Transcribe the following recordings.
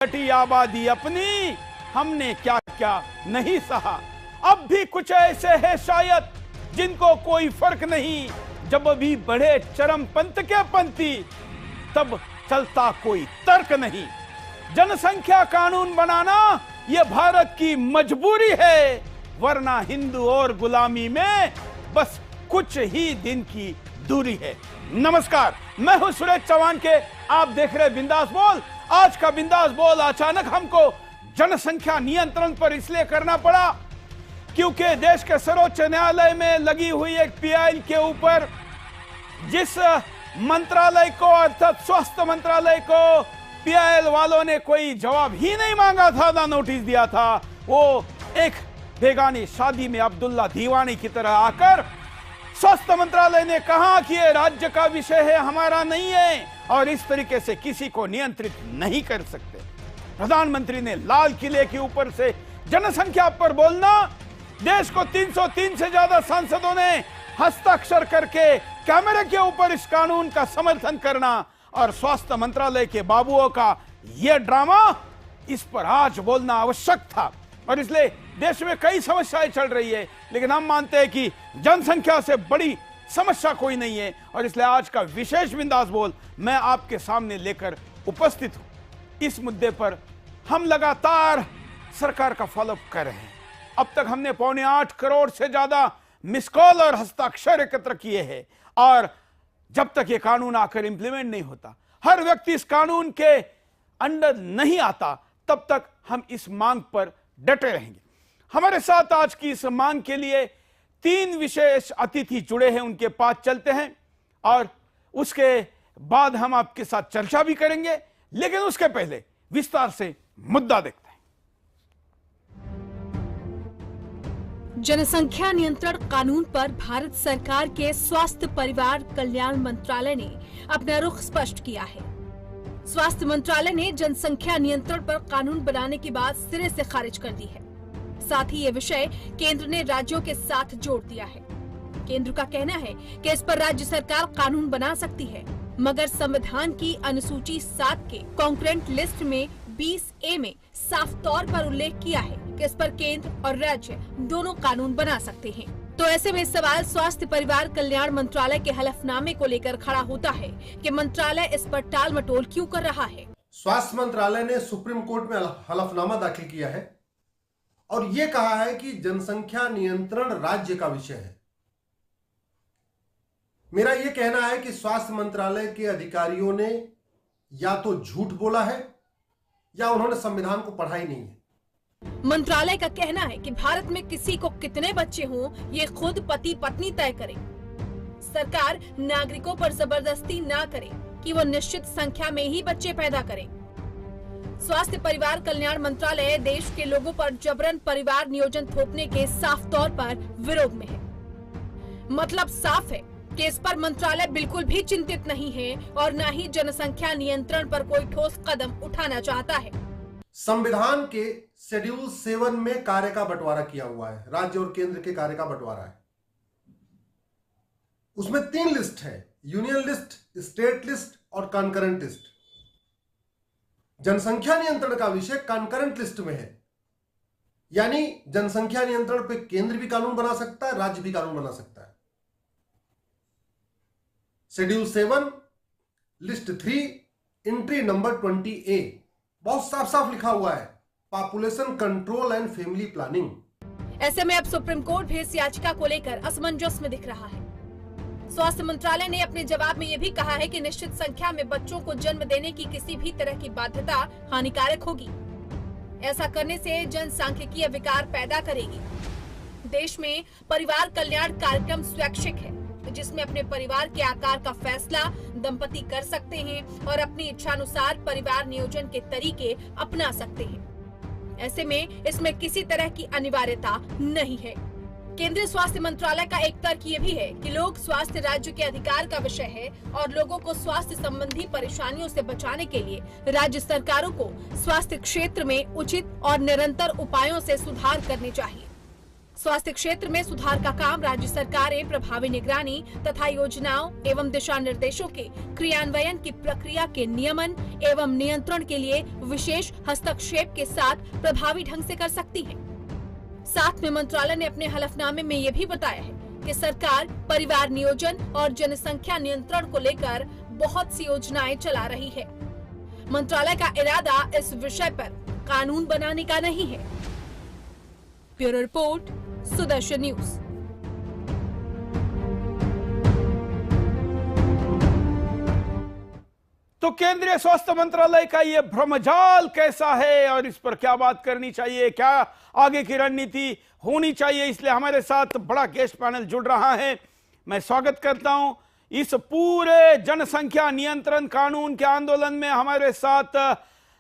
घटी आबादी अपनी, हमने क्या क्या नहीं सहा। अब भी कुछ ऐसे हैं शायद जिनको कोई फर्क नहीं, जब अभी बढ़े चरमपंथ के पंथी, तब चलता कोई तर्क नहीं। जनसंख्या कानून बनाना यह भारत की मजबूरी है, वरना हिंदू और गुलामी में बस कुछ ही दिन की दूरी है। नमस्कार, मैं हूं सुरेश चौहान के, आप देख रहे बिंदास बोल। आज का बिंदास बोल अचानक हमको जनसंख्या नियंत्रण पर इसलिए करना पड़ा क्योंकि देश के सर्वोच्च न्यायालय में लगी हुई एक पीआईएल के ऊपर जिस मंत्रालय को अर्थात स्वास्थ्य मंत्रालय को पीआईएल वालों ने कोई जवाब ही नहीं मांगा था, ना नोटिस दिया था, वो एक बेगानी शादी में अब्दुल्ला दीवानी की तरह आकर स्वास्थ्य मंत्रालय ने कहा कि यह राज्य का विषय है, हमारा नहीं है, और इस तरीके से किसी को नियंत्रित नहीं कर सकते। प्रधानमंत्री ने लाल किले के ऊपर से जनसंख्या पर बोलना, देश को 303 से ज्यादा सांसदों ने हस्ताक्षर करके कैमरे के ऊपर इस कानून का समर्थन करना, और स्वास्थ्य मंत्रालय के बाबुओं का यह ड्रामा, इस पर आज बोलना आवश्यक था। और इसलिए देश में कई समस्याएं चल रही है, लेकिन हम मानते हैं कि जनसंख्या से बड़ी समस्या कोई नहीं है, और इसलिए आज का विशेष बिंदास बोल मैं आपके सामने लेकर उपस्थित हूं। इस मुद्दे पर हम लगातार सरकार का फॉलोअप कर रहे हैं। अब तक हमने 8.25 करोड़ से ज्यादा मिस कॉल और हस्ताक्षर एकत्र किए हैं, और जब तक ये कानून आकर इंप्लीमेंट नहीं होता, हर व्यक्ति इस कानून के अंडर नहीं आता, तब तक हम इस मांग पर डटे रहेंगे। हमारे साथ आज की इस मांग के लिए 3 विशेष अतिथि जुड़े हैं, उनके पास चलते हैं और उसके बाद हम आपके साथ चर्चा भी करेंगे, लेकिन उसके पहले विस्तार से मुद्दा देखते हैं। जनसंख्या नियंत्रण कानून पर भारत सरकार के स्वास्थ्य परिवार कल्याण मंत्रालय ने अपना रुख स्पष्ट किया है। स्वास्थ्य मंत्रालय ने जनसंख्या नियंत्रण पर कानून बनाने की बात सिरे से खारिज कर दी है। साथ ही ये विषय केंद्र ने राज्यों के साथ जोड़ दिया है। केंद्र का कहना है कि इस पर राज्य सरकार कानून बना सकती है, मगर संविधान की अनुसूची 7 के कॉन्करेंट लिस्ट में 20A में साफ तौर पर उल्लेख किया है कि इस पर केंद्र और राज्य दोनों कानून बना सकते हैं। तो ऐसे में सवाल स्वास्थ्य परिवार कल्याण मंत्रालय के हलफनामे को लेकर खड़ा होता है कि मंत्रालय इस पर टाल मटोल क्यों कर रहा है। स्वास्थ्य मंत्रालय ने सुप्रीम कोर्ट में हलफनामा दाखिल किया है और यह कहा है कि जनसंख्या नियंत्रण राज्य का विषय है। मेरा यह कहना है कि स्वास्थ्य मंत्रालय के अधिकारियों ने या तो झूठ बोला है या उन्होंने संविधान को पढ़ा ही नहीं है। मंत्रालय का कहना है कि भारत में किसी को कितने बच्चे हों, ये खुद पति पत्नी तय करें। सरकार नागरिकों पर जबरदस्ती ना करे कि वो निश्चित संख्या में ही बच्चे पैदा करें। स्वास्थ्य परिवार कल्याण मंत्रालय देश के लोगों पर जबरन परिवार नियोजन थोपने के साफ तौर पर विरोध में है। मतलब साफ है कि इस पर मंत्रालय बिल्कुल भी चिंतित नहीं है और न ही जनसंख्या नियंत्रण पर कोई ठोस कदम उठाना चाहता है। संविधान के शेड्यूल 7 में कार्य का बंटवारा किया हुआ है, राज्य और केंद्र के कार्य का बंटवारा है। उसमें 3 लिस्ट है, यूनियन लिस्ट, स्टेट लिस्ट और कॉन्करेंट लिस्ट। जनसंख्या नियंत्रण का विषय कॉन्करेंट लिस्ट में है, यानी जनसंख्या नियंत्रण पे केंद्र भी कानून बना सकता है, राज्य भी कानून बना सकता है। Schedule 7 list 3 entry number 20A बहुत साफ साफ लिखा हुआ है, population control and family planning. ऐसे में अब सुप्रीम कोर्ट भी इस याचिका को लेकर असमंजस में दिख रहा है। स्वास्थ्य मंत्रालय ने अपने जवाब में यह भी कहा है कि निश्चित संख्या में बच्चों को जन्म देने की किसी भी तरह की बाध्यता हानिकारक होगी। ऐसा करने से जनसांख्यिकीय विकार पैदा करेगी। देश में परिवार कल्याण कार्यक्रम स्वैच्छिक है, जिसमें अपने परिवार के आकार का फैसला दंपति कर सकते हैं और अपनी इच्छानुसार परिवार नियोजन के तरीके अपना सकते हैं। ऐसे में इसमें किसी तरह की अनिवार्यता नहीं है। केंद्रीय स्वास्थ्य मंत्रालय का एक तर्क ये भी है कि लोक स्वास्थ्य राज्य के अधिकार का विषय है और लोगों को स्वास्थ्य संबंधी परेशानियों से बचाने के लिए राज्य सरकारों को स्वास्थ्य क्षेत्र में उचित और निरंतर उपायों से सुधार करने चाहिए। स्वास्थ्य क्षेत्र में सुधार का काम राज्य सरकारें प्रभावी निगरानी तथा योजनाओं एवं दिशा निर्देशों के क्रियान्वयन की प्रक्रिया के नियमन एवं नियंत्रण के लिए विशेष हस्तक्षेप के साथ प्रभावी ढंग से कर सकती है। साथ में मंत्रालय ने अपने हलफनामे में ये भी बताया है कि सरकार परिवार नियोजन और जनसंख्या नियंत्रण को लेकर बहुत सी योजनाएं चला रही है। मंत्रालय का इरादा इस विषय पर कानून बनाने का नहीं है। Bureau report, Sudarshan news. तो केंद्रीय स्वास्थ्य मंत्रालय का यह भ्रमजाल कैसा है और इस पर क्या बात करनी चाहिए, क्या आगे की रणनीति होनी चाहिए, इसलिए हमारे साथ बड़ा गेस्ट पैनल जुड़ रहा है। मैं स्वागत करता हूं। इस पूरे जनसंख्या नियंत्रण कानून के आंदोलन में हमारे साथ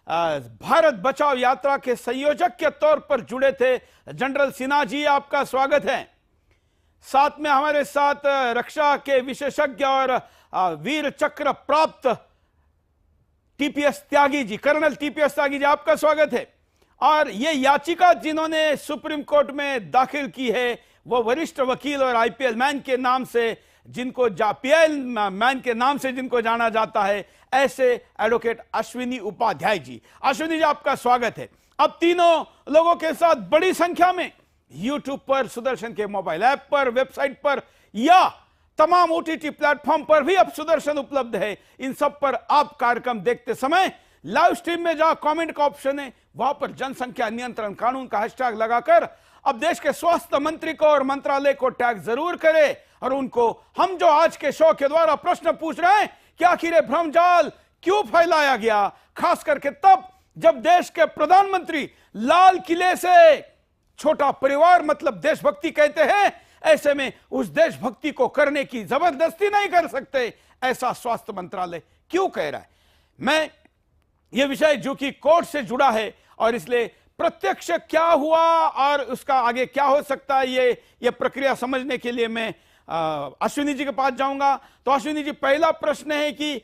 भारत बचाओ यात्रा के संयोजक के तौर पर जुड़े थे जनरल सिन्हा जी, आपका स्वागत है। साथ में हमारे साथ रक्षा के विशेषज्ञ और वीर चक्र प्राप्त TPS Tyagi ji, colonel TPS Tyagi ji, आपका स्वागत है। और ये याचिका जिन्होंने सुप्रीम कोर्ट में दाखिल की है वो वरिष्ठ वकील और आईपीएल मैन के नाम से जिनको पीएल मैन के नाम से जिनको जाना जाता है, ऐसे एडवोकेट अश्विनी उपाध्याय जी। अश्विनी जी, आपका स्वागत है। अब तीनों लोगों के साथ बड़ी संख्या में यूट्यूब पर, सुदर्शन के मोबाइल ऐप पर, वेबसाइट पर या तमाम ओटीटी प्लेटफॉर्म पर भी अब सुदर्शन उपलब्ध है। इन सब पर आप कार्यक्रम देखते समय लाइव स्ट्रीम में जहां कमेंट का ऑप्शन है वहां पर जनसंख्या नियंत्रण कानून का हैशटैग लगाकर अब देश के स्वास्थ्य मंत्री को और मंत्रालय को टैग जरूर करें और उनको हम जो आज के शो के द्वारा प्रश्न पूछ रहे हैं कि आखिर ये भ्रमजाल क्यों फैलाया गया, खास करके तब जब देश के प्रधानमंत्री लाल किले से छोटा परिवार मतलब देशभक्ति कहते हैं, ऐसे में उस देशभक्ति को करने की जबरदस्ती नहीं कर सकते, ऐसा स्वास्थ्य मंत्रालय क्यों कह रहा है। मैं यह विषय जो कि कोर्ट से जुड़ा है और इसलिए प्रत्यक्ष क्या हुआ और उसका आगे क्या हो सकता है ये प्रक्रिया समझने के लिए मैं अश्विनी जी के पास जाऊंगा। तो अश्विनी जी, पहला प्रश्न है कि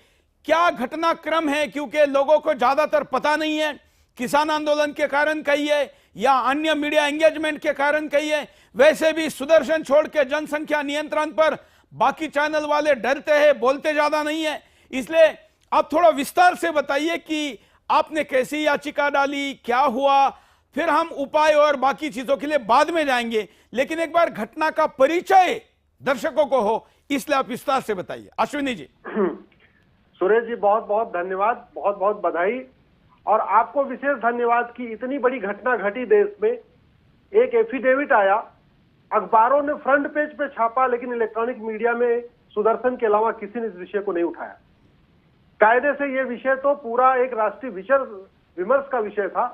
क्या घटनाक्रम है, क्योंकि लोगों को ज्यादातर पता नहीं है, किसान आंदोलन के कारण कहिए या अन्य मीडिया एंगेजमेंट के कारण कहिए, वैसे भी सुदर्शन छोड़ के जनसंख्या नियंत्रण पर बाकी चैनल वाले डरते हैं, बोलते ज्यादा नहीं है, इसलिए आप थोड़ा विस्तार से बताइए कि आपने कैसी याचिका डाली, क्या हुआ, फिर हम उपाय और बाकी चीजों के लिए बाद में जाएंगे, लेकिन एक बार घटना का परिचय दर्शकों को हो, इसलिए आप विस्तार से बताइए। अश्विनी जी। सुरेश जी, बहुत बहुत धन्यवाद, बहुत बहुत बधाई और आपको विशेष धन्यवाद कि इतनी बड़ी घटना घटी देश में। एक एफिडेविट आया, अखबारों ने फ्रंट पेज पे छापा, लेकिन इलेक्ट्रॉनिक मीडिया में सुदर्शन के अलावा किसी ने इस विषय को नहीं उठाया। कायदे से यह विषय तो पूरा एक राष्ट्रीय विमर्श का विषय था।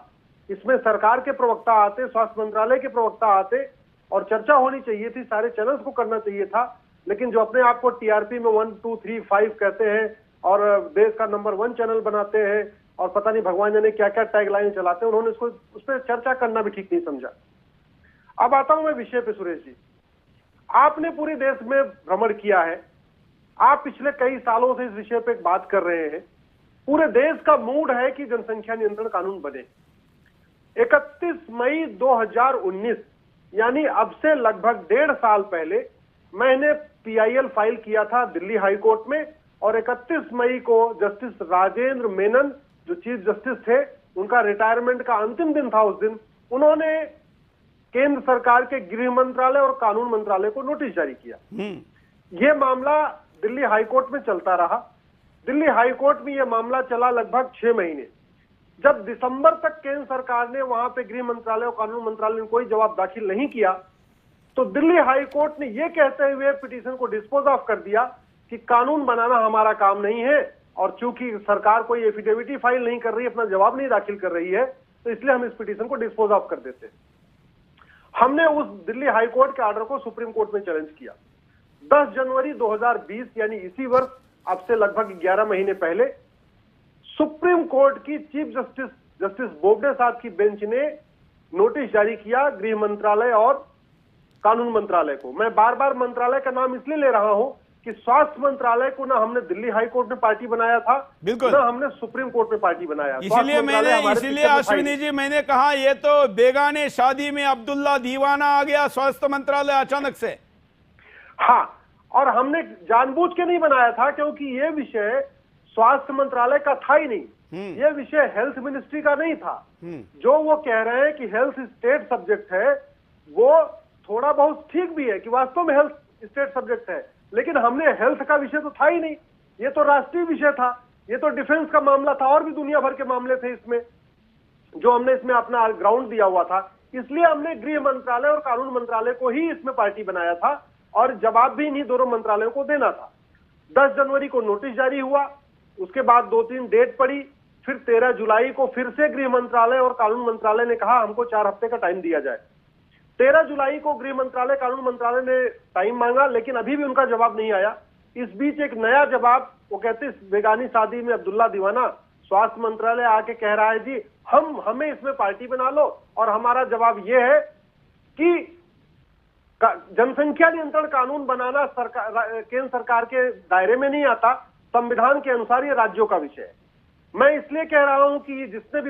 इसमें सरकार के प्रवक्ता आते, स्वास्थ्य मंत्रालय के प्रवक्ता आते और चर्चा होनी चाहिए थी, सारे चैनल्स को करना चाहिए था, लेकिन जो अपने आप को टीआरपी में 1, 2, 3, 5 कहते हैं और देश का नंबर 1 चैनल बनाते हैं और पता नहीं भगवान जाने क्या क्या टैगलाइन चलाते हैं, उन्होंने इसको उस पर चर्चा करना भी ठीक नहीं समझा। अब आता हूं मैं विषय पे। सुरेश जी, आपने पूरे देश में भ्रमण किया है, आप पिछले कई सालों से इस विषय पे बात कर रहे हैं। पूरे देश का मूड है कि जनसंख्या नियंत्रण कानून बने। 31 मई 2019 यानी अब से लगभग 1.5 साल पहले मैंने पीआईएल फाइल किया था दिल्ली हाई कोर्ट में और 31 मई को जस्टिस राजेंद्र मेनन जो चीफ जस्टिस थे, उनका रिटायरमेंट का अंतिम दिन था उस दिन, उन्होंने केंद्र सरकार के गृह मंत्रालय और कानून मंत्रालय को नोटिस जारी किया। यह मामला दिल्ली हाई कोर्ट में चलता रहा। दिल्ली हाई कोर्ट में यह मामला चला लगभग 6 महीने। जब दिसंबर तक केंद्र सरकार ने वहां पे गृह मंत्रालय और कानून मंत्रालय ने कोई जवाब दाखिल नहीं किया, तो दिल्ली हाई कोर्ट ने यह कहते हुए पिटीशन को डिस्पोज ऑफ कर दिया कि कानून बनाना हमारा काम नहीं है और चूंकि सरकार कोई एफिडेविट फाइल नहीं कर रही, अपना जवाब नहीं दाखिल कर रही है, तो इसलिए हम इस पिटीशन को डिस्पोज ऑफ कर देते। हमने उस दिल्ली हाई कोर्ट के ऑर्डर को सुप्रीम कोर्ट में चैलेंज किया। 10 जनवरी 2020 यानी इसी वर्ष, अब से लगभग 11 महीने पहले, सुप्रीम कोर्ट की चीफ जस्टिस बोबडे साहब की बेंच ने नोटिस जारी किया गृह मंत्रालय और कानून मंत्रालय को। मैं बार बार मंत्रालय का नाम इसलिए ले रहा हूं कि स्वास्थ्य मंत्रालय को ना हमने दिल्ली हाई कोर्ट में पार्टी बनाया था, बिल्कुल, ना हमने सुप्रीम कोर्ट में पार्टी बनाया। इसीलिए अश्विनी जी मैंने कहा ये तो बेगाने शादी में अब्दुल्ला दीवाना आ गया स्वास्थ्य मंत्रालय अचानक से। हाँ, और हमने जानबूझ के नहीं बनाया था, क्योंकि ये विषय स्वास्थ्य मंत्रालय का था ही नहीं, ये विषय हेल्थ मिनिस्ट्री का नहीं था। जो वो कह रहे हैं कि हेल्थ स्टेट सब्जेक्ट है, वो थोड़ा बहुत ठीक भी है कि वास्तव में हेल्थ स्टेट सब्जेक्ट है, लेकिन हमने हेल्थ का विषय तो था ही नहीं, ये तो राष्ट्रीय विषय था, ये तो डिफेंस का मामला था, और भी दुनिया भर के मामले थे इसमें, जो हमने इसमें अपना ग्राउंड दिया हुआ था। इसलिए हमने गृह मंत्रालय और कानून मंत्रालय को ही इसमें पार्टी बनाया था, और जवाब भी इन्हीं दोनों मंत्रालयों को देना था। 10 जनवरी को नोटिस जारी हुआ, उसके बाद 2-3 डेट पड़ी, फिर 13 जुलाई को फिर से गृह मंत्रालय और कानून मंत्रालय ने कहा हमको 4 हफ्ते का टाइम दिया जाए। 13 जुलाई को गृह मंत्रालय कानून मंत्रालय ने टाइम मांगा, लेकिन अभी भी उनका जवाब नहीं आया। इस बीच एक नया जवाब, वो कहते बेगानी शादी में अब्दुल्ला दीवाना, स्वास्थ्य मंत्रालय आके कह रहा है जी हमें इसमें पार्टी बना लो, और हमारा जवाब यह है कि जनसंख्या नियंत्रण कानून बनाना केंद्र सरकार के दायरे में नहीं आता, संविधान के अनुसार ये राज्यों का विषय है। मैं इसलिए कह रहा हूं कि जिसने भी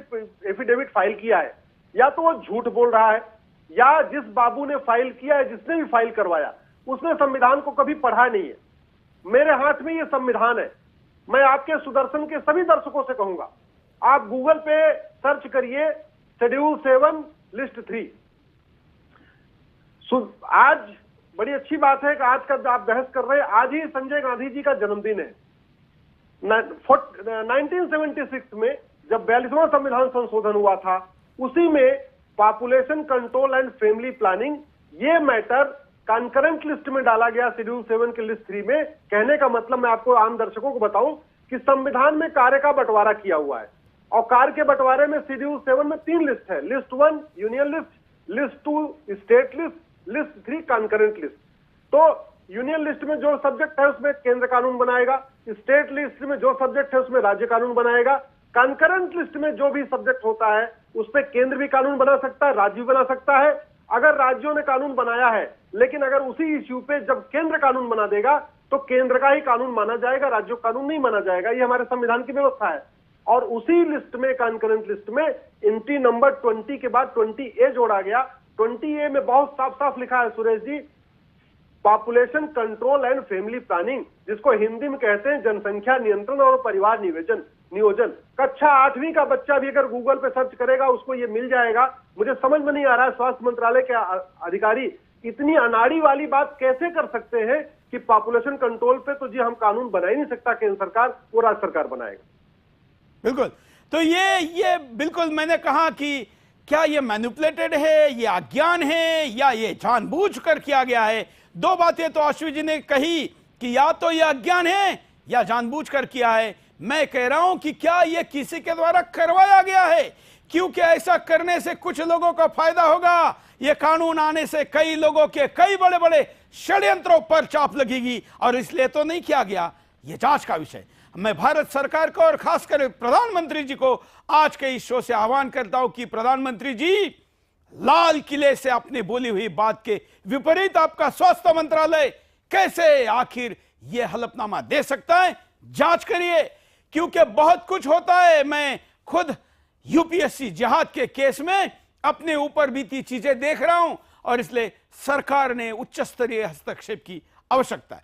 एफिडेविट फाइल किया है, या तो वो झूठ बोल रहा है, या जिस बाबू ने फाइल किया है, जिसने भी फाइल करवाया, उसने संविधान को कभी पढ़ा नहीं है। मेरे हाथ में ये संविधान है। मैं आपके सुदर्शन के सभी दर्शकों से कहूंगा, आप गूगल पे सर्च करिए शेड्यूल 7 लिस्ट 3। आज बड़ी अच्छी बात है कि आज का आप बहस कर रहे हैं, आज ही संजय गांधी जी का जन्मदिन है। 1976 में जब 42वां संविधान संशोधन हुआ था, उसी में population control and family planning ये मैटर कंकरेंट लिस्ट में डाला गया, शेड्यूल 7 के लिस्ट 3 में। कहने का मतलब मैं आपको आम दर्शकों को बताऊं कि संविधान में कार्य का बंटवारा किया हुआ है, और कार्य के बंटवारे में शेड्यूल 7 में 3 लिस्ट है। List 1 union list, list 2 state list, list 3 concurrent list. तो यूनियन लिस्ट में जो सब्जेक्ट है उसमें केंद्र कानून बनाएगा, स्टेट लिस्ट में जो सब्जेक्ट है उसमें राज्य कानून बनाएगा, कंकरेंट लिस्ट में जो भी सब्जेक्ट होता है उस पर केंद्र भी कानून बना सकता है, राज्य भी बना सकता है। अगर राज्यों ने कानून बनाया है, लेकिन अगर उसी इश्यू पे जब केंद्र कानून बना देगा तो केंद्र का ही कानून माना जाएगा, राज्यों का कानून नहीं माना जाएगा। ये हमारे संविधान की व्यवस्था है। और उसी लिस्ट में, कंकरेंट लिस्ट में एंट्री नंबर 20 के बाद 20A जोड़ा गया। 20A में बहुत साफ साफ लिखा है Suresh ji, population control and family planning, जिसको हिंदी में कहते हैं जनसंख्या नियंत्रण और परिवार नियोजन। कक्षा 8वीं का बच्चा भी अगर गूगल पे सर्च करेगा उसको ये मिल जाएगा। मुझे समझ में नहीं आ रहा है स्वास्थ्य मंत्रालय के अधिकारी इतनी अनाड़ी वाली बात कैसे कर सकते हैं कि पॉपुलेशन कंट्रोल पे तो जी हम कानून बना ही नहीं सकता केंद्र सरकार, वो राज्य सरकार बनाएगा। बिल्कुल, तो ये बिल्कुल मैंने कहा कि क्या ये मैनिपुलेटेड है, ये अज्ञान है, या ये जानबूझकर किया गया है। 2 बातें तो अश्विनी जी ने कही कि या तो ये अज्ञान है या जानबूझकर किया है। मैं कह रहा हूं कि क्या ये किसी के द्वारा करवाया गया है, क्योंकि ऐसा करने से कुछ लोगों का फायदा होगा। ये कानून आने से कई लोगों के कई बड़े बड़े षड्यंत्रों पर चाप लगेगी, और इसलिए तो नहीं किया गया। ये जांच का विषय। मैं भारत सरकार को और खासकर प्रधानमंत्री जी को आज के इस शो से आह्वान करता हूं कि प्रधानमंत्री जी, लाल किले से अपनी बोली हुई बात के विपरीत आपका स्वास्थ्य मंत्रालय कैसे आखिर यह हलफनामा दे सकता है, जांच करिए, क्योंकि बहुत कुछ होता है। मैं खुद यूपीएससी जिहाद के केस में अपने ऊपर बीती चीजें देख रहा हूं, और इसलिए सरकार ने उच्च स्तरीय हस्तक्षेप की आवश्यकता है।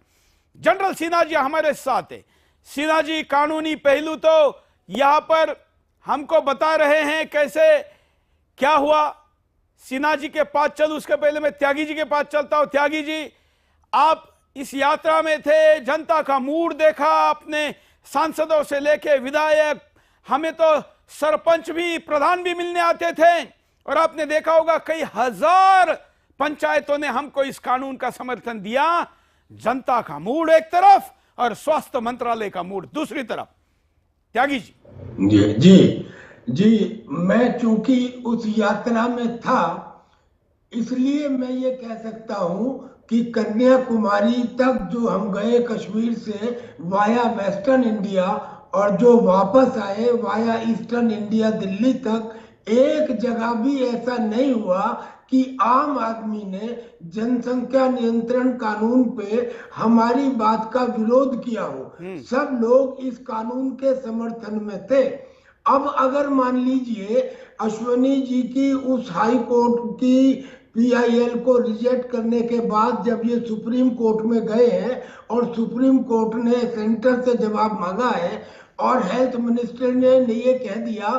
जनरल सिन्हा जी हमारे साथ है। सिन्हा जी, कानूनी पहलू तो यहां पर हमको बता रहे हैं, कैसे क्या हुआ। सिन्हा जी के पास चलूं, उसके पहले मैं त्यागी जी के पास चलता हूं। त्यागी जी, आप इस यात्रा में थे, जनता का मूड देखा, अपने सांसदों से लेके विधायक, हमें तो सरपंच भी, प्रधान भी मिलने आते थे, और आपने देखा होगा कई हजार पंचायतों ने हमको इस कानून का समर्थन दिया। जनता का मूड एक तरफ और स्वास्थ्य मंत्रालय का मूड दूसरी तरफ। त्यागी जी। जी, मैं चूंकि उस यात्रा में था, इसलिए मैं ये कह सकता हूं कि कन्याकुमारी तक जो हम गए कश्मीर से वाया वेस्टर्न इंडिया, और जो वापस आए वाया ईस्टर्न इंडिया दिल्ली तक, एक जगह भी ऐसा नहीं हुआ कि आम आदमी ने जनसंख्या नियंत्रण कानून पे हमारी बात का विरोध किया हो। सब लोग इस कानून के समर्थन में थे। अब अगर मान लीजिए अश्वनी जी की उस हाई कोर्ट की PIL को रिजेक्ट करने के बाद जब ये सुप्रीम कोर्ट में गए हैं और सुप्रीम कोर्ट ने सेंटर से जवाब मांगा है और हेल्थ मिनिस्टर ने ये कह दिया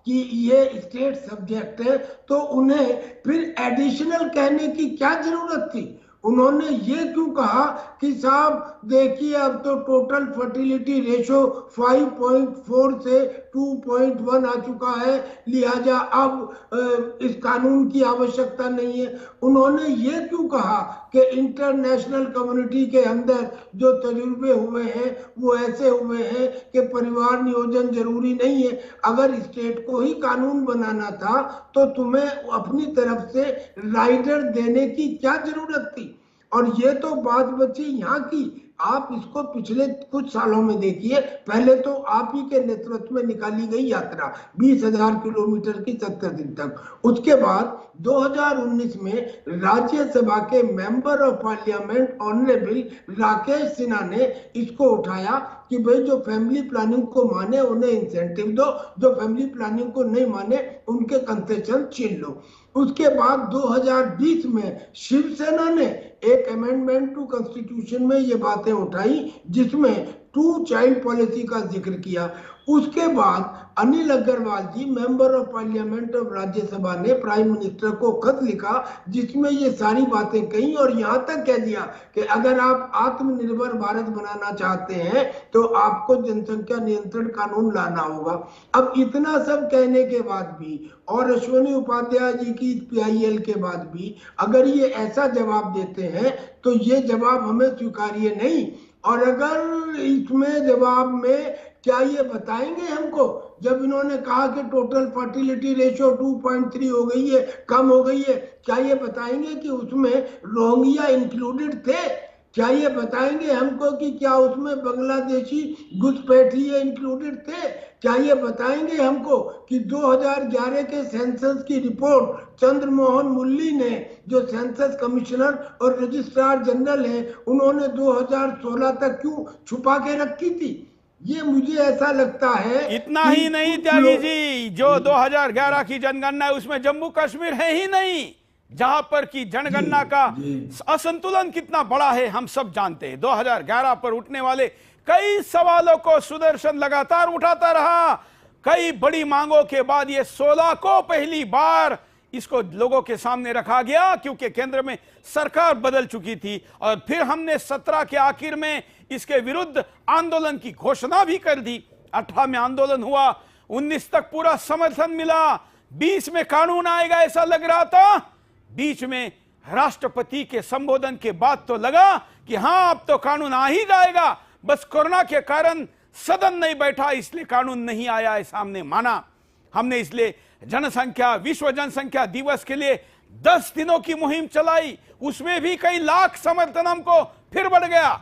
कि ये स्टेट सब्जेक्ट है, तो उन्हें फिर एडिशनल कहने की क्या जरूरत थी? उन्होंने ये क्यों कहा कि साहब देखिए अब तो टोटल फर्टिलिटी रेशो 5.4 से 2.1 आ चुका है, लिहाजा अब इस कानून की आवश्यकता नहीं है। उन्होंने ये क्यों कहा कि इंटरनेशनल कम्युनिटी के अंदर जो तजुर्बे हुए हैं वो ऐसे हुए हैं कि परिवार नियोजन जरूरी नहीं है। अगर स्टेट को ही कानून बनाना था तो तुम्हें अपनी तरफ से राइडर देने की क्या जरूरत थी? और ये तो बात बची यहाँ की, आप इसको पिछले कुछ सालों में देखिए। पहले तो आप ही के नेतृत्व में निकाली गई यात्रा 20,000 किलोमीटर की 70 दिन तक। उसके बाद 2019 में राज्यसभा के member of parliament honourable Rakesh Sinha ने इसको उठाया कि भाई जो फैमिली प्लानिंग को माने उन्हें इंसेंटिव दो, जो फैमिली प्लानिंग को नहीं माने उनके कंसेशन छीन लो। उसके बाद 2020 में शिवसेना ने एक अमेंडमेंट टू कॉन्स्टिट्यूशन में ये बातें उठाई जिसमें 2 चाइल्ड पॉलिसी का जिक्र किया। उसके बाद Anil Agarwal ji member of parliament of Rajya Sabha ने प्राइम मिनिस्टर को खत लिखा जिसमें ये सारी बातें कही और यहाँ तक कह दिया कि अगर आप आत्मनिर्भर भारत बनाना चाहते हैं तो आपको जनसंख्या नियंत्रण कानून लाना होगा। अब इतना सब कहने के बाद भी और अश्वनी उपाध्याय जी की PIL के बाद भी अगर ये ऐसा जवाब देते हैं तो ये जवाब हमें स्वीकार्य नहीं। और अगर इसमें जवाब में क्या ये बताएंगे हमको, जब इन्होंने कहा कि टोटल फर्टिलिटी रेशो 2.3 हो गई है, कम हो गई है, क्या ये बताएंगे कि उसमें रोहिंग्या इंक्लूडेड थे? क्या ये बताएंगे हमको कि क्या उसमें बांग्लादेशी घुसपैठिए इंक्लूडेड थे? क्या ये बताएंगे हमको कि 2011 के सेंसस की रिपोर्ट चंद्रमोहन मुरली ने, जो सेंसस कमिश्नर और रजिस्ट्रार जनरल हैं, उन्होंने 2016 तक क्यों छुपा के रखी थी? ये मुझे ऐसा लगता है। इतना ही नहीं त्यागी जी, जो 2011 की जनगणना है उसमें जम्मू कश्मीर है ही नहीं, जहां पर की जनगणना का असंतुलन कितना बड़ा है हम सब जानते हैं। 2011 पर उठने वाले कई सवालों को सुदर्शन लगातार उठाता रहा। कई बड़ी मांगों के बाद ये 16 को पहली बार इसको लोगों के सामने रखा गया क्योंकि केंद्र में सरकार बदल चुकी थी। और फिर हमने 17 के आखिर में इसके विरुद्ध आंदोलन की घोषणा भी कर दी। 18 में आंदोलन हुआ, 19 तक पूरा समर्थन मिला, 20 में कानून आएगा ऐसा लग रहा था। बीच में राष्ट्रपति के संबोधन के बाद तो लगा कि हां अब तो कानून आ ही जाएगा, बस कोरोना के कारण सदन नहीं बैठा इसलिए कानून नहीं आया है, सामने माना। हमने इसलिए जनसंख्या विश्व जनसंख्या दिवस के लिए 10 दिनों की मुहिम चलाई, उसमें भी कई लाख समर्थन हमको फिर बढ़ गया।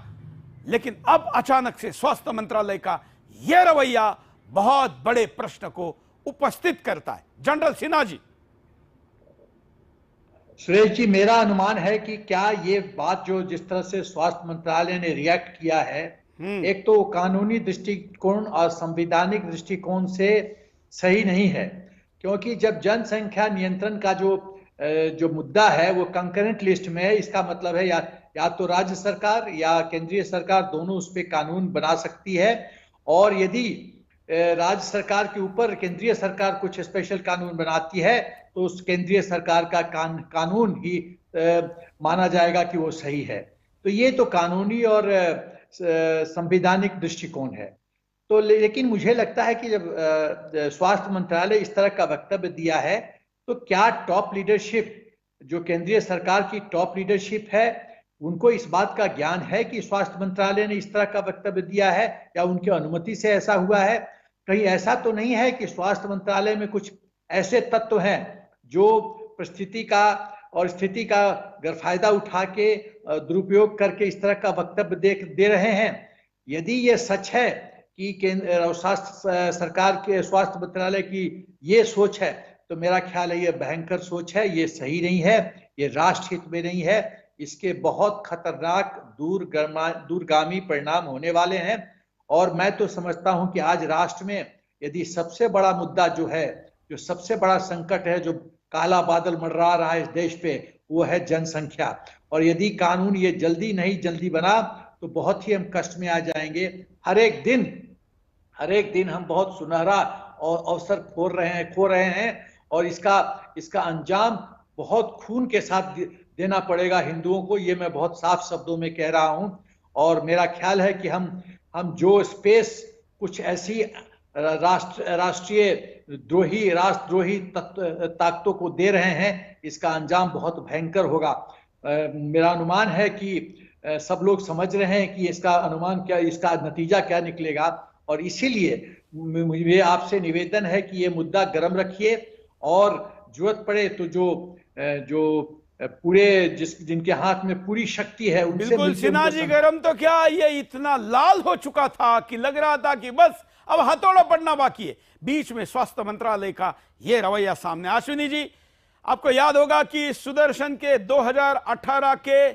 लेकिन अब अचानक से स्वास्थ्य मंत्रालय का यह रवैया बहुत बड़े प्रश्न को उपस्थित करता है। जनरल सिन्हा जी। सुरेश जी, मेरा अनुमान है कि क्या ये बात जो जिस तरह से स्वास्थ्य मंत्रालय ने रिएक्ट किया है, एक तो कानूनी दृष्टिकोण और संवैधानिक दृष्टिकोण से सही नहीं है, क्योंकि जब जनसंख्या नियंत्रण का जो मुद्दा है वो कंकरेंट लिस्ट में है, इसका मतलब है या तो राज्य सरकार या केंद्रीय सरकार दोनों उस पर कानून बना सकती है। और यदि राज्य सरकार के ऊपर केंद्रीय सरकार कुछ स्पेशल कानून बनाती है तो उस केंद्रीय सरकार का कानून ही माना जाएगा कि वो सही है। तो ये तो कानूनी और संवैधानिक दृष्टिकोण है। तो लेकिन मुझे लगता है कि जब स्वास्थ्य मंत्रालय इस तरह का वक्तव्य दिया है तो क्या टॉप लीडरशिप, जो केंद्रीय सरकार की टॉप लीडरशिप है, उनको इस बात का ज्ञान है कि स्वास्थ्य मंत्रालय ने इस तरह का वक्तव्य दिया है या उनकी अनुमति से ऐसा हुआ है? कहीं ऐसा तो नहीं है कि स्वास्थ्य मंत्रालय में कुछ ऐसे तत्व हैं जो परिस्थिति का और स्थिति का गैरफायदा उठा के दुरुपयोग करके इस तरह का वक्तव्य दे रहे हैं? यदि ये सच है कि केंद्र सरकार के स्वास्थ्य मंत्रालय की ये सोच है तो मेरा ख्याल है ये भयंकर सोच है, ये सही नहीं है, ये राष्ट्र हित में नहीं है। इसके बहुत खतरनाक दूरगामी परिणाम होने वाले हैं। और मैं तो समझता हूं कि आज राष्ट्र में यदि सबसे बड़ा मुद्दा जो है, जो सबसे बड़ा संकट है, जो काला बादल मंडरा रहा है इस देश पे, वो है जनसंख्या। और यदि कानून ये जल्दी बना तो बहुत ही हम कष्ट में आ जाएंगे। हर एक दिन हम बहुत सुनहरा अवसर खो रहे हैं और इसका अंजाम बहुत खून के साथ देना पड़ेगा हिंदुओं को, ये मैं बहुत साफ शब्दों में कह रहा हूं। और मेरा ख्याल है कि हम जो स्पेस कुछ ऐसी राष्ट्रीय द्रोही ताकतों को दे रहे हैं, इसका अंजाम बहुत भयंकर होगा। मेरा अनुमान है कि सब लोग समझ रहे हैं कि इसका नतीजा क्या निकलेगा। और इसीलिए मुझे आपसे निवेदन है कि ये मुद्दा गर्म रखिए और जरूरत पड़े तो जो पूरे जिनके हाथ में पूरी शक्ति है उनसे बिल्कुल सिन्हा जी, गरम तो क्या, ये इतना लाल हो चुका था कि लग रहा था कि बस अब हथौड़ा पड़ना बाकी है। बीच में स्वास्थ्य मंत्रालय का ये रवैया सामने। अश्विनी जी, आपको याद होगा कि सुदर्शन के 2018 के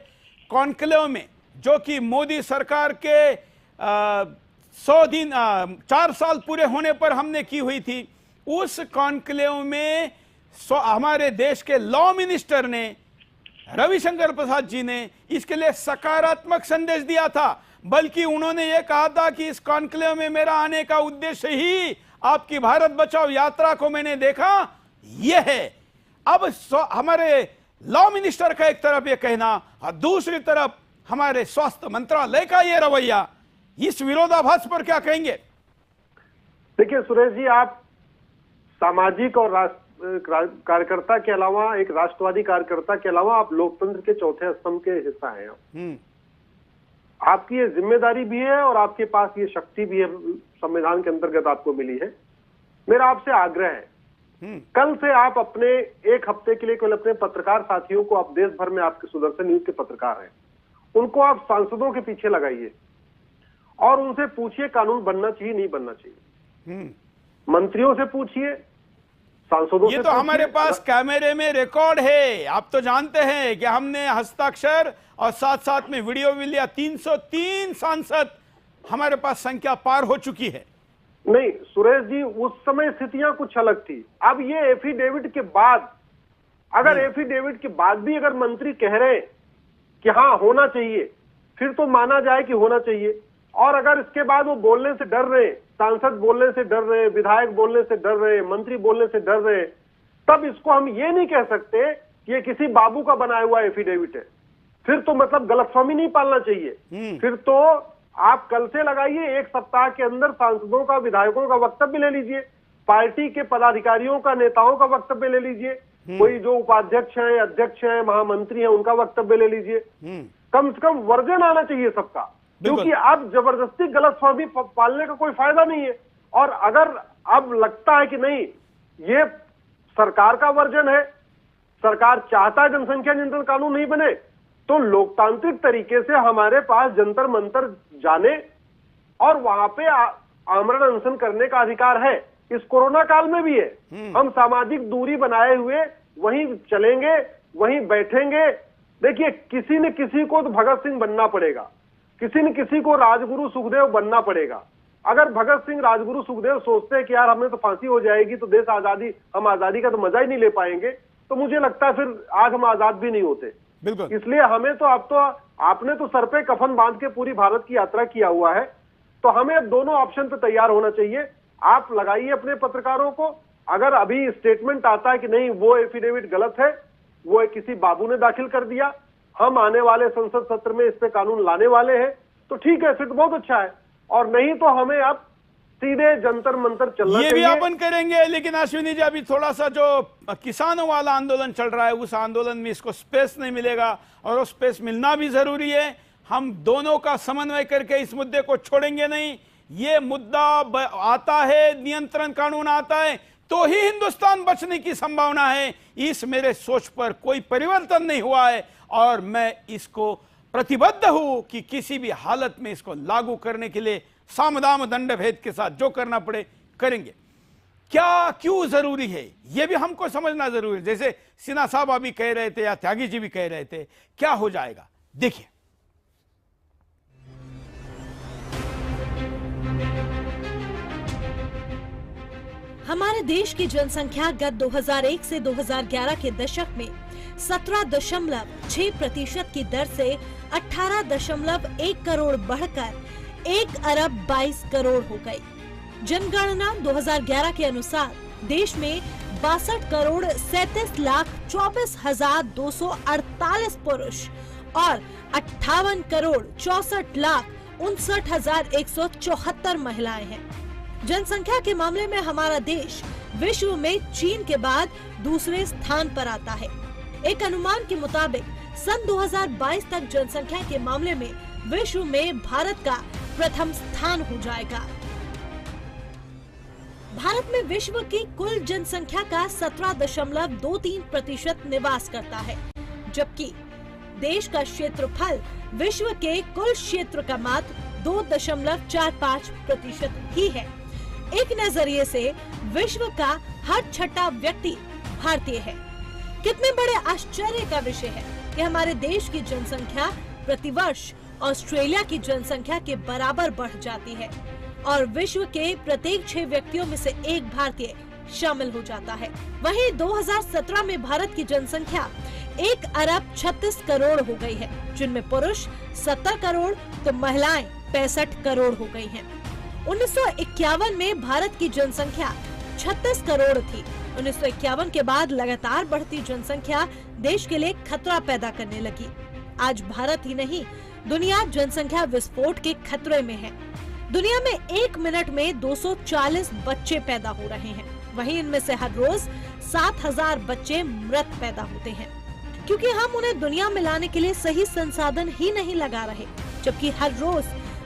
कॉन्क्लेव में, जो कि मोदी सरकार के 4 साल पूरे होने पर हमने की हुई थी, उस कॉन्क्लेव में हमारे देश के लॉ मिनिस्टर ने, रविशंकर प्रसाद जी ने इसके लिए सकारात्मक संदेश दिया था। बल्कि उन्होंने ये कहा था कि इस कॉन्क्लेव में मेरा आने का उद्देश्य ही आपकी भारत बचाओ यात्रा को मैंने देखा, यह है। अब हमारे लॉ मिनिस्टर का एक तरफ ये कहना और दूसरी तरफ हमारे स्वास्थ्य मंत्रालय का ये रवैया, इस विरोधाभास पर क्या कहेंगे? देखिए सुरेश जी, आप सामाजिक और कार्यकर्ता के अलावा, एक राष्ट्रवादी कार्यकर्ता के अलावा, आप लोकतंत्र के चौथे स्तंभ के हिस्सा हैं। आपकी ये जिम्मेदारी भी है और आपके पास ये शक्ति भी है, संविधान के अंतर्गत आपको मिली है। मेरा आपसे आग्रह है, कल से आप अपने एक हफ्ते के लिए केवल अपने पत्रकार साथियों को, आप देश भर में आपके सुदर्शन न्यूज के पत्रकार हैं, उनको आप सांसदों के पीछे लगाइए और उनसे पूछिए कानून बनना चाहिए नहीं बनना चाहिए। मंत्रियों से पूछिए, सांसदों ये से तो हमारे पास कैमरे में रिकॉर्ड है। आप तो जानते हैं कि हमने हस्ताक्षर और साथ साथ में वीडियो भी लिया। 303 सांसद हमारे पास संख्या पार हो चुकी है। नहीं सुरेश जी, उस समय स्थितियां कुछ अलग थी। अब ये एफिडेविट के बाद, अगर एफिडेविट के बाद भी अगर मंत्री कह रहे हैं कि हाँ होना चाहिए, फिर तो माना जाए कि होना चाहिए। और अगर इसके बाद वो बोलने से डर रहे, सांसद बोलने से डर रहे, विधायक बोलने से डर रहे, मंत्री बोलने से डर रहे, तब इसको हम ये नहीं कह सकते कि ये किसी बाबू का बनाया हुआ एफिडेविट है। फिर तो मतलब गलतफहमी नहीं पालना चाहिए। फिर तो आप कल से लगाइए, एक सप्ताह के अंदर सांसदों का, विधायकों का वक्तव्य ले लीजिए, पार्टी के पदाधिकारियों का, नेताओं का वक्तव्य ले लीजिए, कोई जो उपाध्यक्ष हैं, अध्यक्ष हैं, महामंत्री हैं, उनका वक्तव्य ले लीजिए। कम से कम वर्जन आना चाहिए सबका, क्योंकि अब जबरदस्ती गलतफहमी पालने का कोई फायदा नहीं है। और अगर अब लगता है कि नहीं ये सरकार का वर्जन है, सरकार चाहता है जनसंख्या नियंत्रण कानून नहीं बने, तो लोकतांत्रिक तरीके से हमारे पास जंतर मंतर जाने और वहां पे आमरण अनशन करने का अधिकार है। इस कोरोना काल में भी है। हम सामाजिक दूरी बनाए हुए वहीं चलेंगे, वहीं बैठेंगे। देखिए, किसी न किसी को तो भगत सिंह बनना पड़ेगा, किसी न किसी को राजगुरु सुखदेव बनना पड़ेगा। अगर भगत सिंह, राजगुरु सुखदेव सोचते हैं कि यार हमें तो फांसी हो जाएगी तो देश आजादी, हम आजादी का तो मजा ही नहीं ले पाएंगे, तो मुझे लगता है फिर आज हम आजाद भी नहीं होते। बिल्कुल। इसलिए हमें तो, अब तो आपने तो सर पे कफन बांध के पूरी भारत की यात्रा किया हुआ है, तो हमें दोनों ऑप्शन पे तैयार होना चाहिए। आप लगाइए अपने पत्रकारों को, अगर अभी स्टेटमेंट आता है कि नहीं वो एफिडेविट गलत है, वो किसी बाबू ने दाखिल कर दिया, हम आने वाले संसद सत्र में इस पे कानून लाने वाले हैं, तो ठीक है, फिर तो बहुत अच्छा है। और नहीं तो हमें अब सीधे जंतर मंतर चलना चाहिए। ये भी अपन करेंगे। लेकिन अश्विनी जी, अभी थोड़ा सा जो किसानों वाला आंदोलन चल रहा है, उस आंदोलन में इसको स्पेस नहीं मिलेगा और वो स्पेस मिलना भी जरूरी है। हम दोनों का समन्वय करके इस मुद्दे को छोड़ेंगे नहीं। ये मुद्दा आता है, नियंत्रण कानून आता है तो ही हिंदुस्तान बचने की संभावना है। इस मेरे सोच पर कोई परिवर्तन नहीं हुआ है और मैं इसको प्रतिबद्ध हूं कि किसी भी हालत में इसको लागू करने के लिए सामदाम दंड भेद के साथ जो करना पड़े करेंगे। क्या क्यों जरूरी है, यह भी हमको समझना जरूरी है। जैसे सिन्हा साहब अभी कह रहे थे या त्यागी जी भी कह रहे थे, क्या हो जाएगा देखिए। हमारे देश की जनसंख्या गत 2001 से 2011 के दशक में 17.6% की दर से 18.1 करोड़ बढ़कर 1 अरब 22 करोड़ हो गई। जनगणना 2011 के अनुसार देश में 62 करोड़ 37 लाख 24,248 पुरुष और 58 करोड़ 64 लाख 59,174 महिलाएं हैं। जनसंख्या के मामले में हमारा देश विश्व में चीन के बाद दूसरे स्थान पर आता है। एक अनुमान के मुताबिक सन 2022 तक जनसंख्या के मामले में विश्व में भारत का प्रथम स्थान हो जाएगा। भारत में विश्व की कुल जनसंख्या का 17.23% निवास करता है, जबकि देश का क्षेत्रफल विश्व के कुल क्षेत्र का मात्र 2.45% ही है। एक नजरिए से विश्व का हर छठा व्यक्ति भारतीय है। कितने बड़े आश्चर्य का विषय है कि हमारे देश की जनसंख्या प्रतिवर्ष ऑस्ट्रेलिया की जनसंख्या के बराबर बढ़ जाती है और विश्व के प्रत्येक 6 व्यक्तियों में से एक भारतीय शामिल हो जाता है। वहीं 2017 में भारत की जनसंख्या 1 अरब 36 करोड़ हो गई है, जिनमें पुरुष 70 करोड़ तो महिलाएं 65 करोड़ हो गई हैं। 1951 में भारत की जनसंख्या 36 करोड़ थी। 1951 के बाद लगातार बढ़ती जनसंख्या देश के लिए खतरा पैदा करने लगी। आज भारत ही नहीं, दुनिया जनसंख्या विस्फोट के खतरे में है। दुनिया में 1 मिनट में 240 बच्चे पैदा हो रहे हैं। वहीं इनमें से हर रोज 7,000 बच्चे मृत पैदा होते हैं, क्योंकि हम उन्हें दुनिया में लाने के लिए सही संसाधन ही नहीं लगा रहे। जबकि हर रोज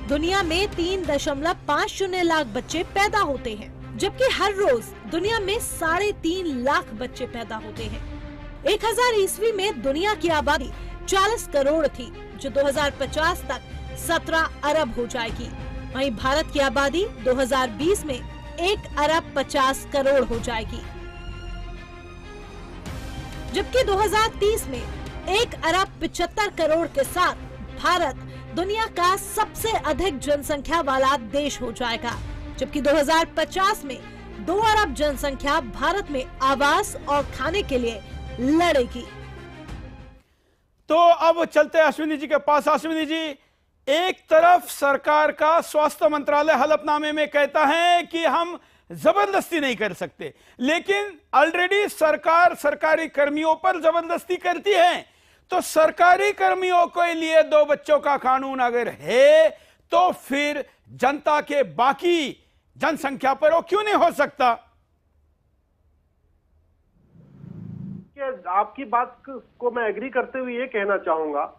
दुनिया में 3.50 लाख बच्चे पैदा होते हैं, जबकि हर रोज दुनिया में 3.5 लाख बच्चे पैदा होते हैं। 1000 ईस्वी में दुनिया की आबादी 40 करोड़ थी, जो 2050 तक 17 अरब हो जाएगी। वहीं भारत की आबादी 2020 में 1 अरब 50 करोड़ हो जाएगी, जबकि 2030 में 1 अरब 75 करोड़ के साथ भारत दुनिया का सबसे अधिक जनसंख्या वाला देश हो जाएगा। जबकि 2050 में 2 अरब जनसंख्या भारत में आवास और खाने के लिए लड़ेगी। तो अब चलते हैं अश्विनी जी के पास। अश्विनी जी, एक तरफ सरकार का स्वास्थ्य मंत्रालय हलफनामे में कहता है कि हम जबरदस्ती नहीं कर सकते, लेकिन ऑलरेडी सरकार सरकारी कर्मियों पर जबरदस्ती करती है। तो सरकारी कर्मियों के लिए 2 बच्चों का कानून अगर है, तो फिर जनता के बाकी जनसंख्या पर वो क्यों नहीं हो सकता? आपकी बात को मैं एग्री करते हुए ये कहना चाहूंगा,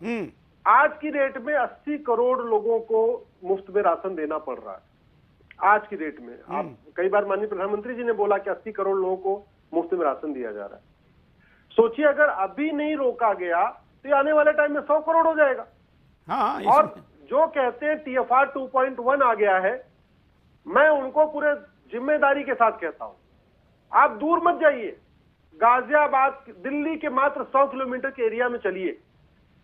आज की डेट में 80 करोड़ लोगों को मुफ्त में राशन देना पड़ रहा है। आज की डेट में आप कई बार माननीय प्रधानमंत्री जी ने बोला कि 80 करोड़ लोगों को मुफ्त में राशन दिया जा रहा है। सोचिए अगर अभी नहीं रोका गया तो ये आने वाले टाइम में 100 करोड़ हो जाएगा। हाँ, और जो कहते हैं TFR 2.1 आ गया है, मैं उनको पूरे जिम्मेदारी के साथ कहता हूं, आप दूर मत जाइए। गाजियाबाद, दिल्ली के मात्र 100 किलोमीटर के एरिया में चलिए,